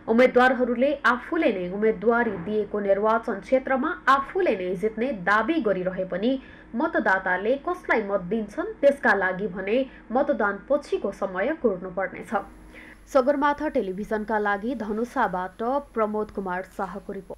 उम्मेद्वारहरूले आफूले नै उम्मेदवारी दिएको निर्वाचन क्षेत्रमा आफूले नै जित्ने दाबी गरिरहे पनि मतदाताले कसलाई मत दिन्छन् त्यसका लागि भने मतदान पछिको समय कुर्नुपर्नेछ। सगरमाथा टेलिभिजनका लागि धनुषाबाट प्रमोद कुमार शाहको रिपोर्ट।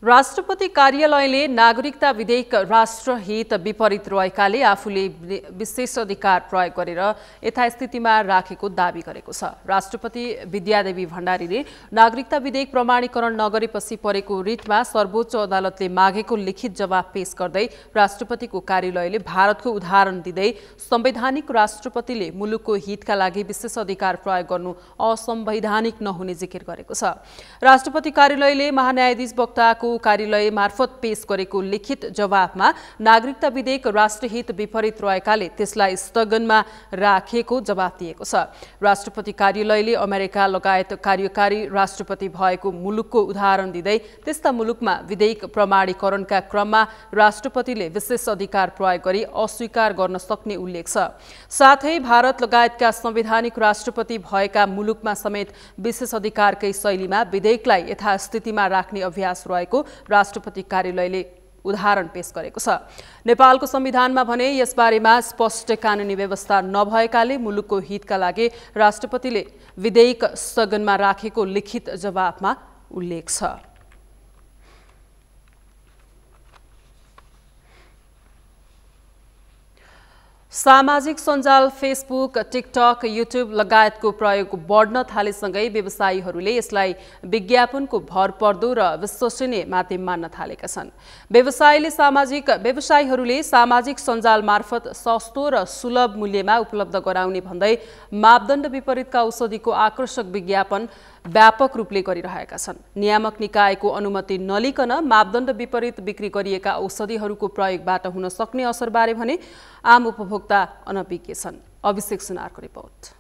राष्ट्रपति कार्यालयले नागरिकता विधेयक राष्ट्रहित विपरीत रहेकाले आफूले विशेषाधिकार प्रयोग गरेर यथास्थितिमा राखेको दाबी गरेको छ। राष्ट्रपति विद्यादेवी भण्डारीले नागरिकता विधेयक प्रमाणीकरण नगरेपछि परेको रिटमा सर्वोच्च अदालतले मागेको लिखित जवाफ पेश गर्दै राष्ट्रपतिको कार्यालयले भारतको उदाहरण दिँदै संवैधानिक राष्ट्रपतिले मुलुकको हितका लागि विशेषाधिकार प्रयोग गर्नु असंवैधानिक नहुने जिकिर गरेको छ। राष्ट्रपति कार्यालयले महान्यायाधीश वक्ताको कार्यालय मार्फत पेश गरेको लिखित जवाफमा नागरिकता विधेयक राष्ट्रहित विपरीत रहेकाले त्यसलाई स्थगनमा राखेको जवाफ दिएको छ। राष्ट्रपति कार्यालयले अमेरिका लगायत कार्यकारी राष्ट्रपति भएको मुलुकको उदाहरण दिँदै त्यस्ता मुलुकमा विधेयक प्रमाणीकरणका क्रममा राष्ट्रपतिले विशेष अधिकार प्रयोग गरी अस्वीकार गर्न सक्ने उल्लेख छ। साथै भारत लगायतका संवैधानिक राष्ट्रपति भएका मुलुकमा समेत विशेष अधिकारकै शैलीमा विधेयकलाई यथास्थितिमा राख्ने अभ्यास रहेको राष्ट्रपति कार्यालयले उदाहरण पेश गरेको छ। नेपालको संविधानमा भने यसबारेमा स्पष्ट कानुनी व्यवस्था नभएकाले मुलुकको हितका लागि राष्ट्रपतिले विधेयक स्थगनमा राखेको लिखित जवाफमा उल्लेख छ। सामाजिक सञ्जाल फेसबुक, टिकटक, युट्युब लगायतको प्रयोग बढ्न थालेसँगै व्यवसायीहरूले यसलाई विज्ञापनको भरपर्दो र विश्वसनीय माध्यम मान्न थालेका छन्। व्यवसायीहरूले सामाजिक सञ्जाल मार्फत सस्तो र सुलभ मूल्यमा उपलब्ध गराउने भन्दै मापदण्ड विपरीतका औषधिको आकर्षक विज्ञापन व्यापक रूपले गरिरहेका छन्। नियामक निकायको अनुमति नलिकन मापदण्ड विपरीत बिक्री गरिएका औषधिहरूको प्रयोगबाट हुन सक्ने असरबारे भने आम उपभोक्ता अनभिज्ञ छन्। अभिषेक सुनारको रिपोर्ट।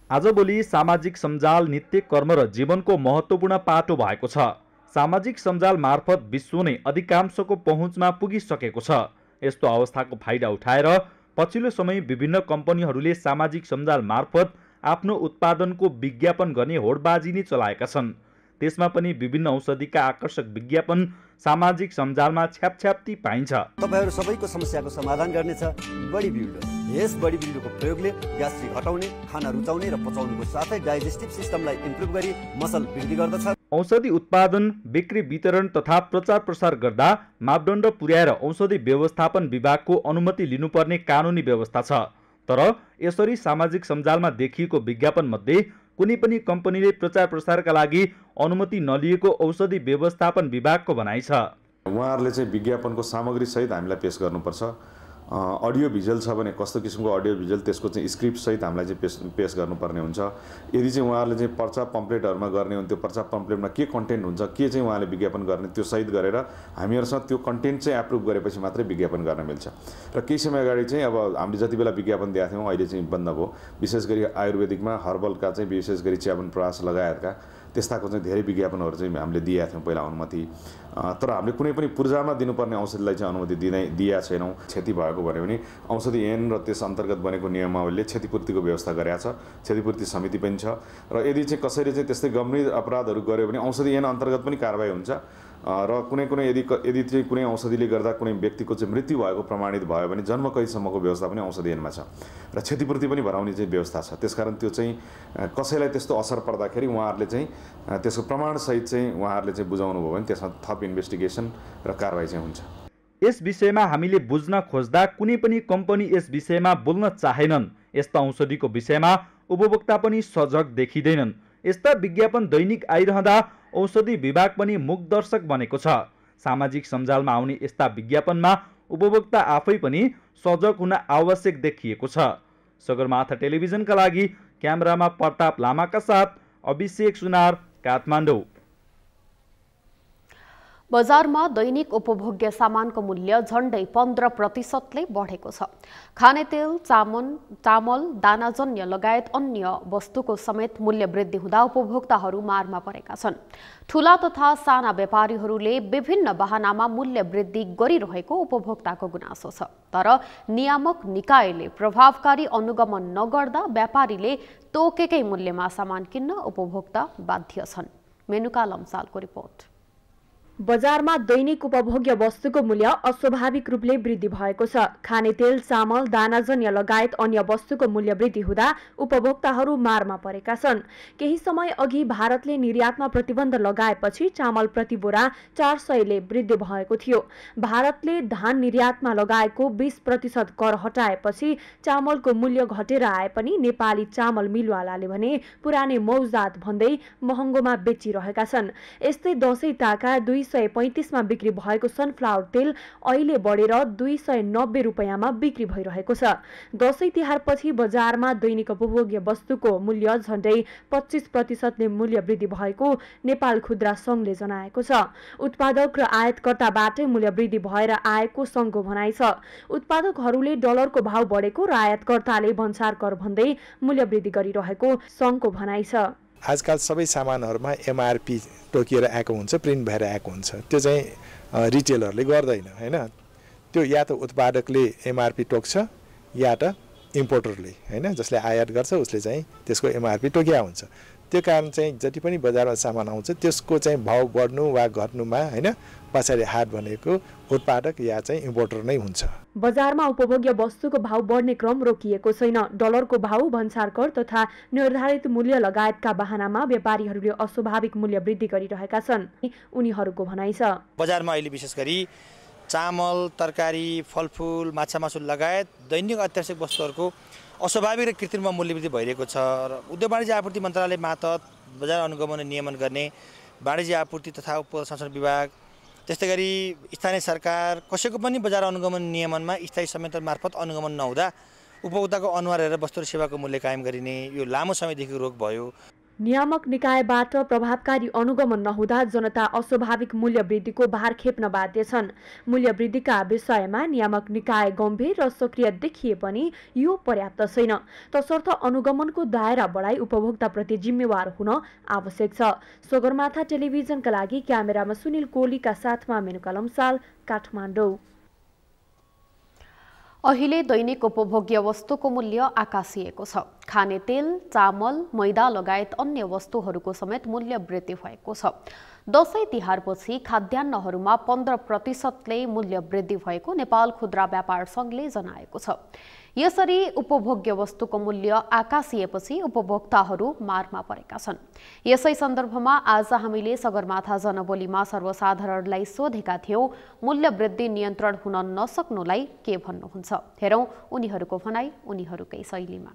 आजभोलि सामाजिक सञ्जाल नित्य कर्म र जीवनको महत्त्वपूर्ण पाटो भएको छ। सामाजिक सञ्जाल मार्फत विश्व नै अधिकांशको पहुँचमा पुगिसकेको छ। यस्तो अवस्थाको फाइदा उठाएर पछिल्लो समय विभिन्न कम्पनीहरूले सामाजिक सञ्जाल मार्फत आफ्नो उत्पादनको विज्ञापन गर्ने होडबाजी नै चलाएका छन्। त्यसमा पनि विभिन्न औषधिका आकर्षक विज्ञापन सामाजिक सञ्जालमा छ्यापछ्याप्ती पाइन्छ। तपाईहरु सबैको समस्याको समाधान गर्नेछ बडी बिल्डर। यस बडी बिल्डरको प्रयोगले ग्यास्ट्रिक हटाउने, खाना रुचाउने र पचाउनुको साथै डाइजेस्टिभ सिस्टमलाई इम्प्रुभ गरी मसल वृद्धि गर्दछ। औषधि उत्पादन, बिक्री, वितरण तथा प्रचार प्रसार गर्दा मापदण्ड पुर्याएर औषधि व्यवस्थापन विभागको अनुमति लिनुपर्ने कानुनी व्यवस्था छ। तर यसरी सामाजिक सञ्जालमा देखिएको विज्ञापन मध्ये कुनै पनि कम्पनीले प्रचार प्रसारका लागि अनुमति नलिएको औषधि व्यवस्थापन विभागको भनाइ छ। उहाँहरूले चाहिँ विज्ञापनको सामग्री सहित हामीलाई पेश गर्नुपर्छ। अडियो भिजुअल छ भने कस्तो किसिमको अडियो भिजुअल त्यसको चाहिँ स्क्रिप्ट सहित हामीलाई चाहिँ पेश गर्नुपर्ने हुन्छ। यदि चाहिँ उहाँहरूले चाहिँ पर्चा पम्पलेटहरूमा गर्ने हो त्यो पर्चा पम्पलेटमा के कन्टेन्ट हुन्छ, के चाहिँ उहाँले विज्ञापन गर्ने त्यो सहित गरेर हामीहरूसँग त्यो कन्टेन्ट चाहिँ एप्रुभ गरेपछि मात्रै विज्ञापन गर्न मिल्छ। र केही समय अगाडि चाहिँ अब हामीले जति बेला विज्ञापन दिएका थियौँ अहिले चाहिँ बन्द भयो। विशेष गरी आयुर्वेदिकमा हर्बलका चाहिँ विशेष गरी च्यवनप्राश लगायतका त्यस्ताको चाहिँ धेरै विज्ञापनहरू चाहिँ हामीले दिएका थियौँ पहिला अनुमति। तर हामीले कुनै पनि पूर्जामा दिनुपर्ने औषधिलाई चाहिँ अनुमति दिएका छैनौँ। क्षति भएको भन्यो भने औषधि ऐन र त्यस अन्तर्गत बनेको नियमावलीले क्षतिपूर्तिको व्यवस्था गरेका छ। क्षतिपूर्ति समिति पनि छ र यदि चाहिँ कसैले चाहिँ त्यस्तै गम्भीर अपराधहरू गर्यो भने औषधि ऐन अन्तर्गत पनि कारबाही हुन्छ। र कुनै यदि चाहिँ कुनै औषधिले गर्दा कुनै व्यक्तिको चाहिँ मृत्यु भएको प्रमाणित भयो भने जन्मकैदसम्मको व्यवस्था पनि औषधि ऐनमा छ र क्षतिपूर्ति पनि भराउने चाहिँ व्यवस्था छ। त्यसकारण त्यो चाहिँ कसैलाई त्यस्तो असर पर्दाखेरि उहाँहरूले चाहिँ त्यसको प्रमाणसहित चाहिँ उहाँहरूले चाहिँ बुझाउनु भयो भने त्यसमा थप इन्भेस्टिगेसन र कारबाही चाहिँ हुन्छ। यस विषयमा हामीले बुझ्न खोज्दा कुनै पनि कम्पनी यस विषयमा बोल्न चाहेनन्। यस्ता औषधिको विषयमा उपभोक्ता पनि सजग देखिँदैनन्। यस्ता विज्ञापन दैनिक आइरहँदा औषधि विभाग पनि मुखदर्शक बनेको छ। सामाजिक सञ्जालमा आउने यस्ता विज्ञापनमा उपभोक्ता आफै पनि सजग हुन आवश्यक देखिएको छ। सगरमाथा टेलिभिजनका लागि क्यामेरामा प्रताप लामाका साथ अभिषेक सुनार, काठमाडौँ। बजारमा दैनिक उपभोग्य सामानको मूल्य झण्डै 15% बढेको छ। खाने तेल, चामल, दानाजन्य लगायत अन्य वस्तुको समेत मूल्य वृद्धि हुँदा उपभोक्ताहरू मारमा परेका छन्। ठूला तथा साना व्यापारीहरूले विभिन्न बहानामा मूल्य वृद्धि गरिरहेको उपभोक्ताको गुनासो छ। तर नियामक निकायले प्रभावकारी अनुगमन नगर्दा व्यापारीले तोकेकै मूल्यमा सामान किन्न उपभोक्ता बाध्य छन्। मेनुका लम्सालको रिपोर्ट। बजारमा दैनिक उपभोग्य वस्तुको मूल्य अस्वाभाविक रूपले वृद्धि भएको छ। खाने तेल, चामल, दानाजन्य लगायत अन्य वस्तुको मूल्य वृद्धि हुँदा उपभोक्ताहरू मारमा परेका छन्। केही समय अघि भारतले निर्यातमा प्रतिबन्ध लगाएपछि चामल प्रति बोरा 400 ले वृद्धि भएको थियो। भारतले धान निर्यातमा लगाएको 20% कर हटाएपछि चामलको मूल्य घटेर आए पनि नेपाली चामल मिलवालाले भने पुरानै मौजात भन्दै महँगोमा बेचिरहेका छन्। यस्तै दशैं ताका 235 मा बिक्री भएको सनफ्लावर तेल अहिले बढेर 290 रुपैयाँमा बिक्री भइरहेको छ। दशैं तिहारपछि बजारमा दैनिक उपभोग्य वस्तुको मूल्य झण्डै 25% ले मूल्य वृद्धि भएको नेपाल खुद्रा संघले जनाएको छ। उत्पादक र आयातकर्ताबाटै मूल्य वृद्धि भएर आएको संघको भनाइ छ। उत्पादकहरूले डलरको भाव बढेको र आयातकर्ताले भन्सार कर भन्दै मूल्य वृद्धि गरिरहेको संघको भनाइ छ। आजकल सबै सामानहरुमा एमआरपी तोकिएर आएको हुन्छ, प्रिन्ट भएर आएको हुन्छ। त्यो चाहिँ रिटेलरले गर्दैन हैन। त्यो या त उत्पादकले एमआरपी तोक्छ या त इम्पोर्टरले हैन, जसले आयात गर्छ उसले चाहिँ त्यसको एमआरपी तोकिया हुन्छ। त्यो कारण चाहिँ जति पनि बजारमा सामान आउँछ त्यसको चाहिँ भाव बढ्नु वा घट्नुमा हैन पछाडी हात भनेको उत्पादक या चाहिँ इम्पोर्टर नै हुन्छ। बजारमा उपभोग्य वस्तुको भाव बढ्ने क्रम रोकिएको छैन। डलरको भाव, भन्सार कर तथा निर्धारित मूल्य लगायतका बहानामा व्यापारीहरूले अस्वाभाविक मूल्य वृद्धि गरिरहेका छन्। उनीहरूको भनाइ छ बजारमा अहिले विशेष गरी चामल, तरकारी, फलफुल, माछा मासु लगायत दैनिक अत्यावश्यक वस्तुहरूको अस्वाभाविक र कृत्रिम मूल्य वृद्धि भइरहेको छ। र उद्योग वाणिज्य आपूर्ति मन्त्रालय मार्फत बजार अनुगमन नियमन गर्ने वाणिज्य आपूर्ति तथा उपप्रशासन विभाग, त्यस्तै गरी स्थानीय सरकार कसैको पनि बजार अनुगमन नियमनमा स्थायी संयन्त्र मार्फत अनुगमन नहुँदा उपभोक्ताको अनुहार हेरेर वस्तु र सेवाको मूल्य कायम गरिने यो लामो समयदेखि रोग भयो। नियामक निकायबाट प्रभावकारी अनुगमन नहुँदा जनता अस्वाभाविक मूल्य वृद्धिको भार खेप्न बाध्य छन्। मूल्य वृद्धिका विषयमा नियामक निकाय गम्भीर र सक्रिय देखिए पनि यो पर्याप्त छैन। तसर्थ अनुगमनको दायरा बढाई उपभोक्ताप्रति जिम्मेवार हुन आवश्यक छ। सगरमाथा टेलिभिजनका लागि क्यामेरामा सुनिल कोलीका साथमा मेनुका लम्साल, काठमाडौँ। अहिले दैनिक उपभोग्य वस्तुको मूल्य आकाशिएको छ। खाने तेल, चामल, मैदा लगायत अन्य वस्तुहरूको समेत मूल्य वृद्धि भएको छ। दशैं तिहारपछि खाद्यान्नहरूमा 15% मूल्य वृद्धि भएको नेपाल खुद्रा व्यापार संघले जनाएको छ। यसरी उपभोग्य वस्तुको मूल्य आकाशिएपछि उपभोक्ताहरू मारमा परेका छन्। यसै सन्दर्भमा आज हामीले सगरमाथा जनबोलीमा सर्वसाधारणलाई सोधेका थियौं, मूल्य वृद्धि नियन्त्रण हुन नसक्नुलाई के भन्नुहुन्छ? हेरौं उनीहरूको भनाई उनीहरूकै शैलीमा।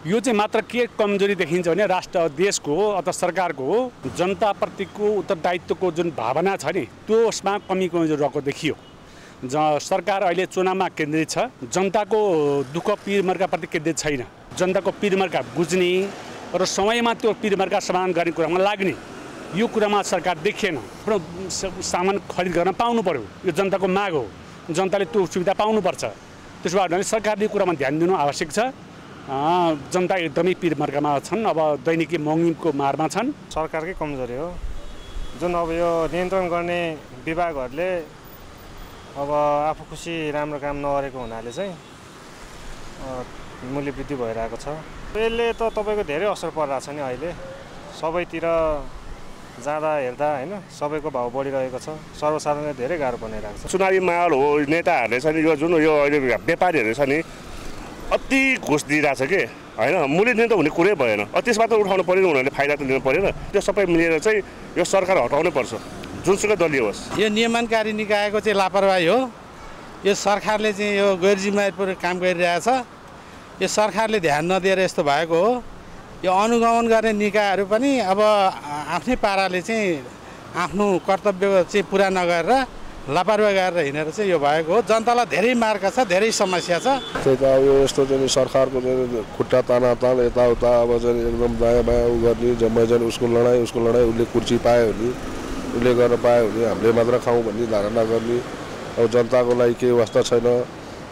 यो चाहिँ मात्र के कमजोरी देखिन्छ भने राष्ट्र देशको अथवा सरकारको जनताप्रतिको उत्तरदायित्वको जुन भावना छ नि त्यसमा कमी कमजोरी रहेको देखियो। सरकार अहिले चुनावमा केन्द्रित छ, जनताको दुःख पीरमर्काप्रति केन्द्रित छैन। जनताको पीरमर्का बुझ्ने र समयमा त्यो पीरमर्का समाधान गर्ने कुरामा लाग्ने यो कुरामा सरकार देखिएन। सामान खरिद गर्न पाउनु पर्यो, यो जनताको माग हो, जनताले त्यो सुविधा पाउनुपर्छ। त्यसो भए सरकारले कुरामा ध्यान दिनु आवश्यक छ। जनता एकदमै पीरमर्कामा छन्, अब दैनिकी महँगीको मारमा छन्। सरकारकै कमजोरी हो जुन अब यो नियन्त्रण गर्ने विभागहरूले अब आफू खुसी राम्रो काम नगरेको हुनाले चाहिँ मूल्य वृद्धि भइरहेको छ। यसले त तपाईँको धेरै असर परिरहेको छ नि। अहिले सबैतिर जाँदा हेर्दा होइन सबैको भाउ बढिरहेको छ, सर्वसाधारणले धेरै गाह्रो बनाइरहेको छ। चुनावी माहौल हो, नेताहरूले चाहिँ यो जुन यो अहिले व्यापारीहरू छ नि अति घुस दिइरहेछ कि होइन, मूल्य नियन्त्रण हुने कुरै भएन। त्यसबाट उठाउनु पऱ्यो, उनीहरूले फाइदा त लिनु परेन। त्यो सबै मिलेर चाहिँ यो सरकार हटाउनै पर्छ, जुनसुकै दलीय होस्। यो नियमनकारी निकायको चाहिँ लापरवाही हो। यो सरकारले चाहिँ यो गैर जिम्मेवारीपूर्वक काम गरिरहेछ। यो सरकारले ध्यान नदिएर यस्तो भएको हो। यो अनुगमन गर्ने निकायहरू पनि अब आफ्नै पाराले चाहिँ आफ्नो कर्तव्य चाहिँ पुरा नगरेर लापरवाही गरेर हिँडेर चाहिँ यो भएको हो। जनतालाई धेरै मार्का छ, धेरै समस्या छ। त्यही त अब यो यस्तो चाहिँ सरकारको चाहिँ खुट्टा तानातान यताउता अब चाहिँ एकदम दायाँ बायाँ उ गर्ने जम्मै चाहिँ उसको लडाइँ उसले कुर्सी पायो भने उसले गर्न पायो भने हामीले मात्र खाउँ भन्ने धारणा गर्ने। अब जनताको लागि केही वास्ता छैन।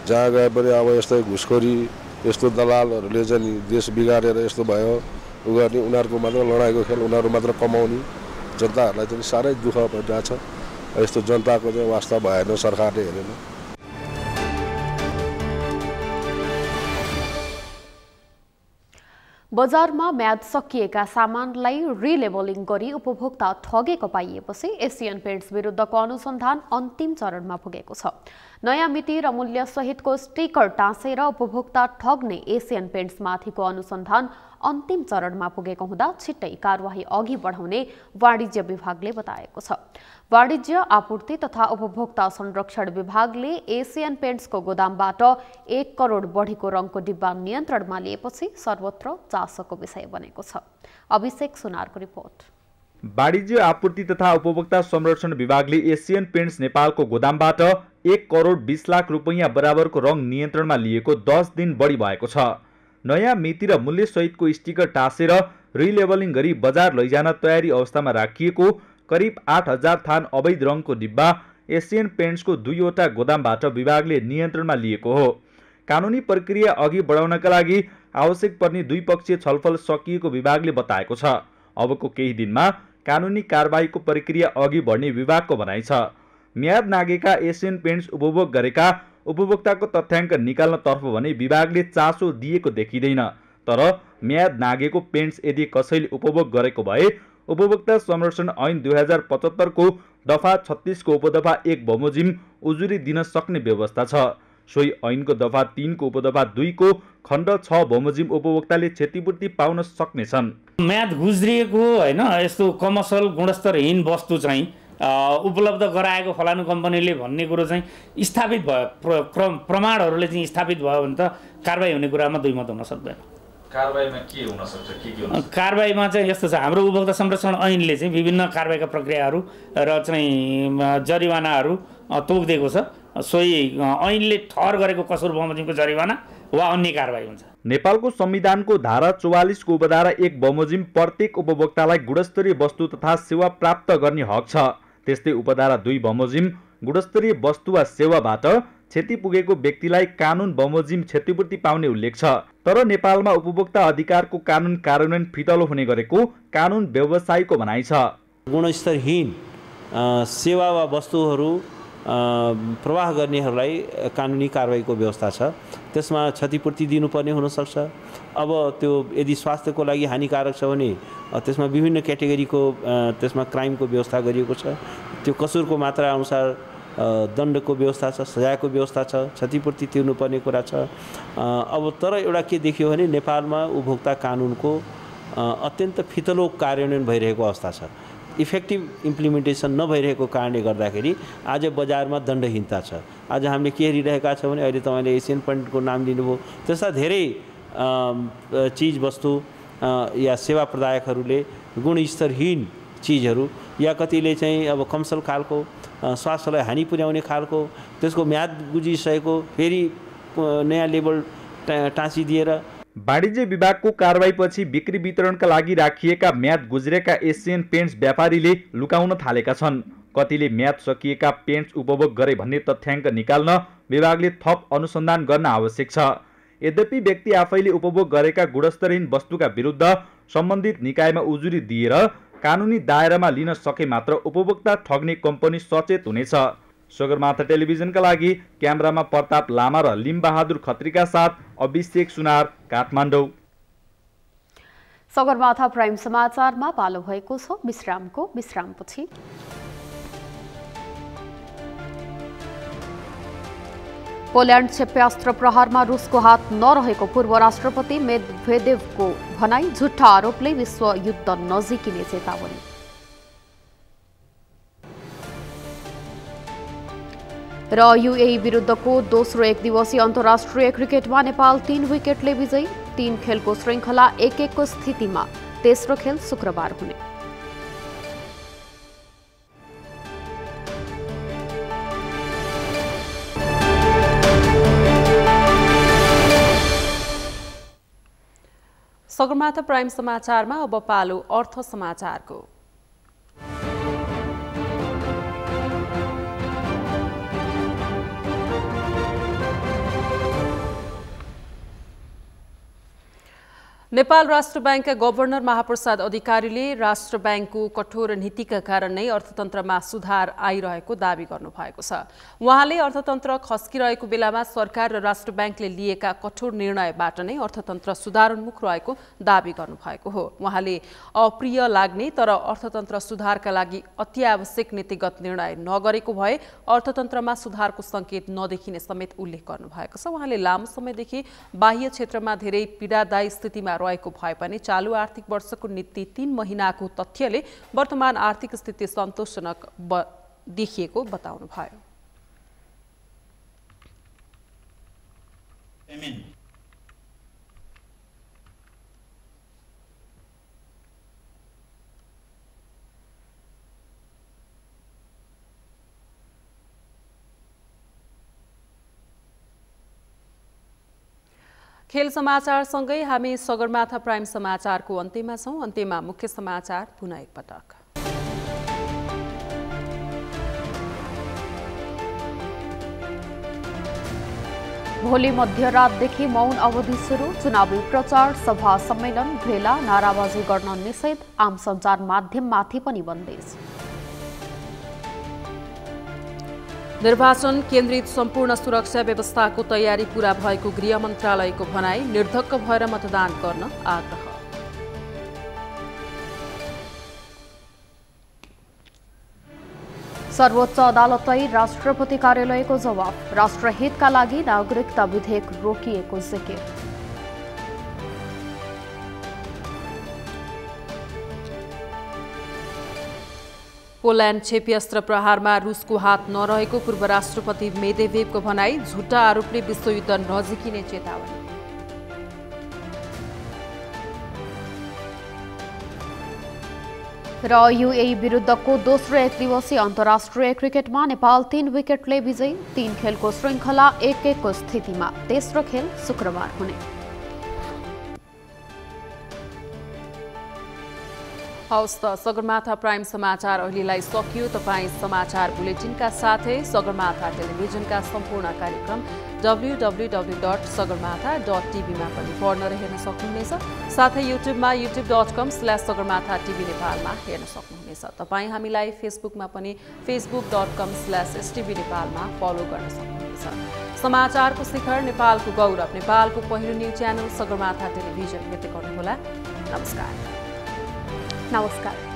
जहाँ गए पनि अब यस्तै घुसखोरी यस्तो दलालहरूले चाहिँ नि देश बिगारेर यस्तो भयो उ गर्ने, उनीहरूको मात्र लडाइँको खेल, उनीहरू मात्र कमाउने। जनताहरूलाई चाहिँ साह्रै दुःख परिरहेको छ। यस्तो जनताको चाहिँ वास्ता भएन, सरकारले हेरेन। बजारमा म्याद सकिएका सामानलाई रिलेबलिङ गरी उपभोक्ता ठगेको पाइएपछि एसियन पेन्ट्स विरुद्धको अनुसन्धान अन्तिम चरणमा पुगेको छ। नयाँ मिति र मूल्य सहितको स्टिकर टाँसेर उपभोक्ता ठग्ने एसियन पेन्ट्समाथिको अनुसन्धान अन्तिम चरणमा पुगेको हुँदा छिट्टै कारवाही अघि बढाउने वाणिज्य विभागले बताएको छ। वाणिज्य आपूर्ति तथा उपभोक्ता संरक्षण विभागले एसियन पेन्ट्सको गोदामबाट 1 करोड बढीको रङको डिब्बा नियन्त्रणमा लिएपछि सर्वत्र चासोको विषय बनेको छ। अभिषेक सुनारको रिपोर्ट। वाणिज्य आपूर्ति तथा उपभोक्ता संरक्षण विभागले एसियन पेन्ट्स नेपालको गोदामबाट 1 करोड 20 लाख रुपैयाँ बराबरको रङ नियन्त्रणमा लिएको 10 दिन बढी भएको छ। नयाँ मिति र मूल्य सहितको स्टिकर टाँसेर रिलेबलिङ गरी बजार लैजान तयारी अवस्थामा राखिएको करिब 8000 थान अवैध रङको डिब्बा एसियन पेन्ट्सको 2वटा गोदामबाट विभागले नियन्त्रणमा लिएको हो। कानुनी प्रक्रिया अघि बढाउनका लागि आवश्यक पर्ने द्विपक्षीय छलफल सकिएको विभागले बताएको छ। अबको केही दिनमा कानुनी कारबाहीको प्रक्रिया अघि बढ्ने विभागको भनाइ छ। म्याद नागेका एसियन पेन्ट्स उपभोग गरेका उपभोक्ताको तथ्याङ्क निकाल्नतर्फ भने विभागले चासो दिएको देखिँदैन। तर म्याद नागेको पेन्ट्स यदि कसैले उपभोग गरेको भए उपभोक्ता संरक्षण ऐन 2075 को दफा 36 को उपदफा 1 बमोजिम उजुरी दिन सक्ने व्यवस्था छ। सोही ऐनको दफा 3 को उपदफा 2 को खण्ड 6 बमोजिम उपभोक्ताले क्षतिपूर्ति पाउन सक्नेछन्। म्याद गुज्रिएको हैन यस्तो कमर्सियल गुणस्तरहीन वस्तु चाहिँ उपलब्ध गराएको फलानु कम्पनीले भन्ने कुरो चाहिँ स्थापित भयो, प्रमाणहरूले चाहिँ स्थापित भयो भने त कारबाही हुने कुरामा दुई मत हुन सक्दैन। कारबाहीमा के हुन सक्छ? के कारबाहीमा चाहिँ यस्तो छ, हाम्रो उपभोक्ता संरक्षण ऐनले चाहिँ विभिन्न कारबाहीका प्रक्रियाहरू र चाहिँ जरिवानाहरू तोकिदिएको छ। सोही ऐनले ठहर गरेको कसुर बमोजिमको जरिवाना वा अन्य कारबाही हुन्छ। नेपालको संविधानको धारा 44 को उपधारा 1 बमोजिम प्रत्येक उपभोक्तालाई गुणस्तरीय वस्तु तथा सेवा प्राप्त गर्ने हक छ। त्यस्तै उपधारा 2 बमोजिम गुणस्तरीय वस्तु वा सेवाबाट क्षति पुगेको व्यक्तिलाई कानुन बमोजिम क्षतिपूर्ति पाउने उल्लेख छ। तर नेपालमा उपभोक्ता अधिकारको कानुन कार्यान्वयन फितलो हुने गरेको कानुन व्यवसायीको भनाइ छ। गुणस्तरहीन सेवा वा वस्तुहरू प्रवाह गर्नेहरूलाई कानुनी कारबाहीको व्यवस्था छ। त्यसमा क्षतिपूर्ति दिनुपर्ने हुनसक्छ। अब त्यो यदि स्वास्थ्यको लागि हानिकारक छ भने त्यसमा विभिन्न क्याटेगोरीको त्यसमा क्राइमको व्यवस्था गरिएको छ। त्यो कसुरको मात्रा अनुसार दण्डको व्यवस्था छ, सजायको व्यवस्था छ, क्षतिपूर्ति तिर्नुपर्ने कुरा छ। अब तर एउटा के देखियो भने नेपालमा उपभोक्ता कानुनको अत्यन्त फितलो कार्यान्वयन भइरहेको अवस्था छ। इफेक्टिभ इम्प्लिमेन्टेसन नभइरहेको कारणले गर्दाखेरि आज बजारमा दण्डहीनता छ। आज हामीले के हेरिरहेका छौँ भने अहिले तपाईँले एसियन पोइन्टको नाम लिनुभयो, त्यस्ता धेरै चिज वस्तु या सेवा प्रदायकहरूले गुणस्तरहीन चिजहरू या कतिले चाहिँ अब कमसल खालको स्वास्थ्यलाई हानि पुर्याउने खालको त्यसको म्याद गुजिसकेको फेरि नयाँ लेबल टाँसिदिएर वाणिज्य विभागको कारबाहीपछि बिक्री वितरणका लागि राखिएका म्याद गुज्रेका एसियन पेन्ट्स व्यापारीले लुकाउन थालेका छन्। कतिले म्याद सकिएका पेन्ट्स उपभोग गरे भन्ने तथ्याङ्क निकाल्न विभागले थप अनुसन्धान गर्न आवश्यक छ। यद्यपि व्यक्ति आफैले उपभोग गरेका गुणस्तरहीन वस्तुका विरुद्ध सम्बन्धित निकायमा उजुरी दिएर कानुनी दायरामा लिन सके मात्र उपभोक्ता ठग्ने कम्पनी सचेत हुनेछ। सगरमाथा टेलिभिजनका लागि क्यामेरामा प्रताप लामा र लिमबहादुर खत्रीका साथ अभिषेक सुनार, काठमाडौँ। सगरमाथा प्राइम समाचारमा पालो भएको छ विश्रामपछि। पोल्यान्ड क्षेप्यास्त्र प्रहारमा रुसको हात नरहेको पूर्व राष्ट्रपति मेदभेदेवको भनाई, झुट्टा आरोपले विश्व युद्ध नजिकिने चेतावनी। र युएई विरुद्धको दोस्रो एकदिवसीय अन्तर्राष्ट्रिय क्रिकेटमा नेपाल 3 विकेटले विजयी। 3 खेलको श्रृङ्खला 1-1 को स्थितिमा तेस्रो खेल शुक्रबार हुने। सगरमाथा प्राइम समाचारमा अब पालो अर्थ समाचारको। नेपाल राष्ट्र बैंकका गभर्नर महाप्रसाद अधिकारीले राष्ट्र बैंकको कठोर नीतिका कारण नै अर्थतन्त्रमा सुधार आइरहेको दावी गर्नुभएको छ। उहाँले अर्थतन्त्र खस्किरहेको बेलामा सरकार र राष्ट्र बैंकले लिएका कठोर निर्णयबाट नै अर्थतन्त्र सुधारोन्मुख रहेको दावी गर्नुभएको हो। उहाँले अप्रिय लाग्ने तर अर्थतन्त्र सुधारका लागि अत्यावश्यक नीतिगत निर्णय नगरेको भए अर्थतन्त्रमा सुधारको संकेत नदेखिने समेत उल्लेख गर्नुभएको छ। उहाँले लामो समयदेखि बाह्य क्षेत्रमा धेरै पीडादायी स्थितिमा रहेको भए पनि चालु आर्थिक वर्षको नीति 3 महिनाको तथ्यले वर्तमान आर्थिक स्थिति सन्तोषजनक देखिएको बताउनुभयो। खेल समाचारसँगै हामी सगरमाथा प्राइम समाचारको अन्त्यमा छौं। अन्त्यमा मुख्य समाचार पुनः एकपटक। भोलि मध्यरातदेखि मौन अवधि सुरु। चुनावी प्रचार, सभा, सम्मेलन, भेला, नाराबाजी गर्न निषेध। आम सञ्चार माध्यममाथि पनि बन्देज। निर्वाचन केन्द्रित सम्पूर्ण सुरक्षा व्यवस्थाको तयारी पूरा भएको गृह मन्त्रालयको भनाई। निर्धक्क भएर मतदान गर्न आग्रह। सर्वोच्च अदालतै राष्ट्रपति कार्यालयको जवाफ। राष्ट्रहितका लागि नागरिकता विधेयक रोकिएको जिकिर। पोल्यान्ड क्षेप्यास्त्र प्रहारमा रुसको हात नरहेको पूर्व राष्ट्रपति मेदभेदेवको भनाई। झुट्टा आरोपले विश्वयुद्ध नजिकिने चेतावनी। र युएई विरुद्धको दोस्रो एकदिवसीय अन्तर्राष्ट्रिय क्रिकेटमा नेपाल 3 विकेटले विजयी। 3 खेलको श्रृङ्खला 1-1 को स्थितिमा तेस्रो खेल शुक्रबार हुने। हवस् त सगरमाथा प्राइम समाचार अहिलेलाई सकियो। तपाईँ समाचार बुलेटिनका साथै सगरमाथा टेलिभिजनका सम्पूर्ण कार्यक्रम www.sagarmatha.tv मा पनि पढ्न र हेर्न सक्नुहुनेछ। साथै युट्युबमा youtube.com/sagarmatha.tv नेपालमा हेर्न सक्नुहुनेछ। तपाईँ हामीलाई फेसबुकमा पनि facebook.com/stv नेपालमा फलो गर्न सक्नुहुनेछ। समाचारको शिखर नेपालको गौरव नेपालको पहिलो न्युज च्यानल सगरमाथा टेलिभिजन हेर्दै गर्नुहोला। नमस्कार।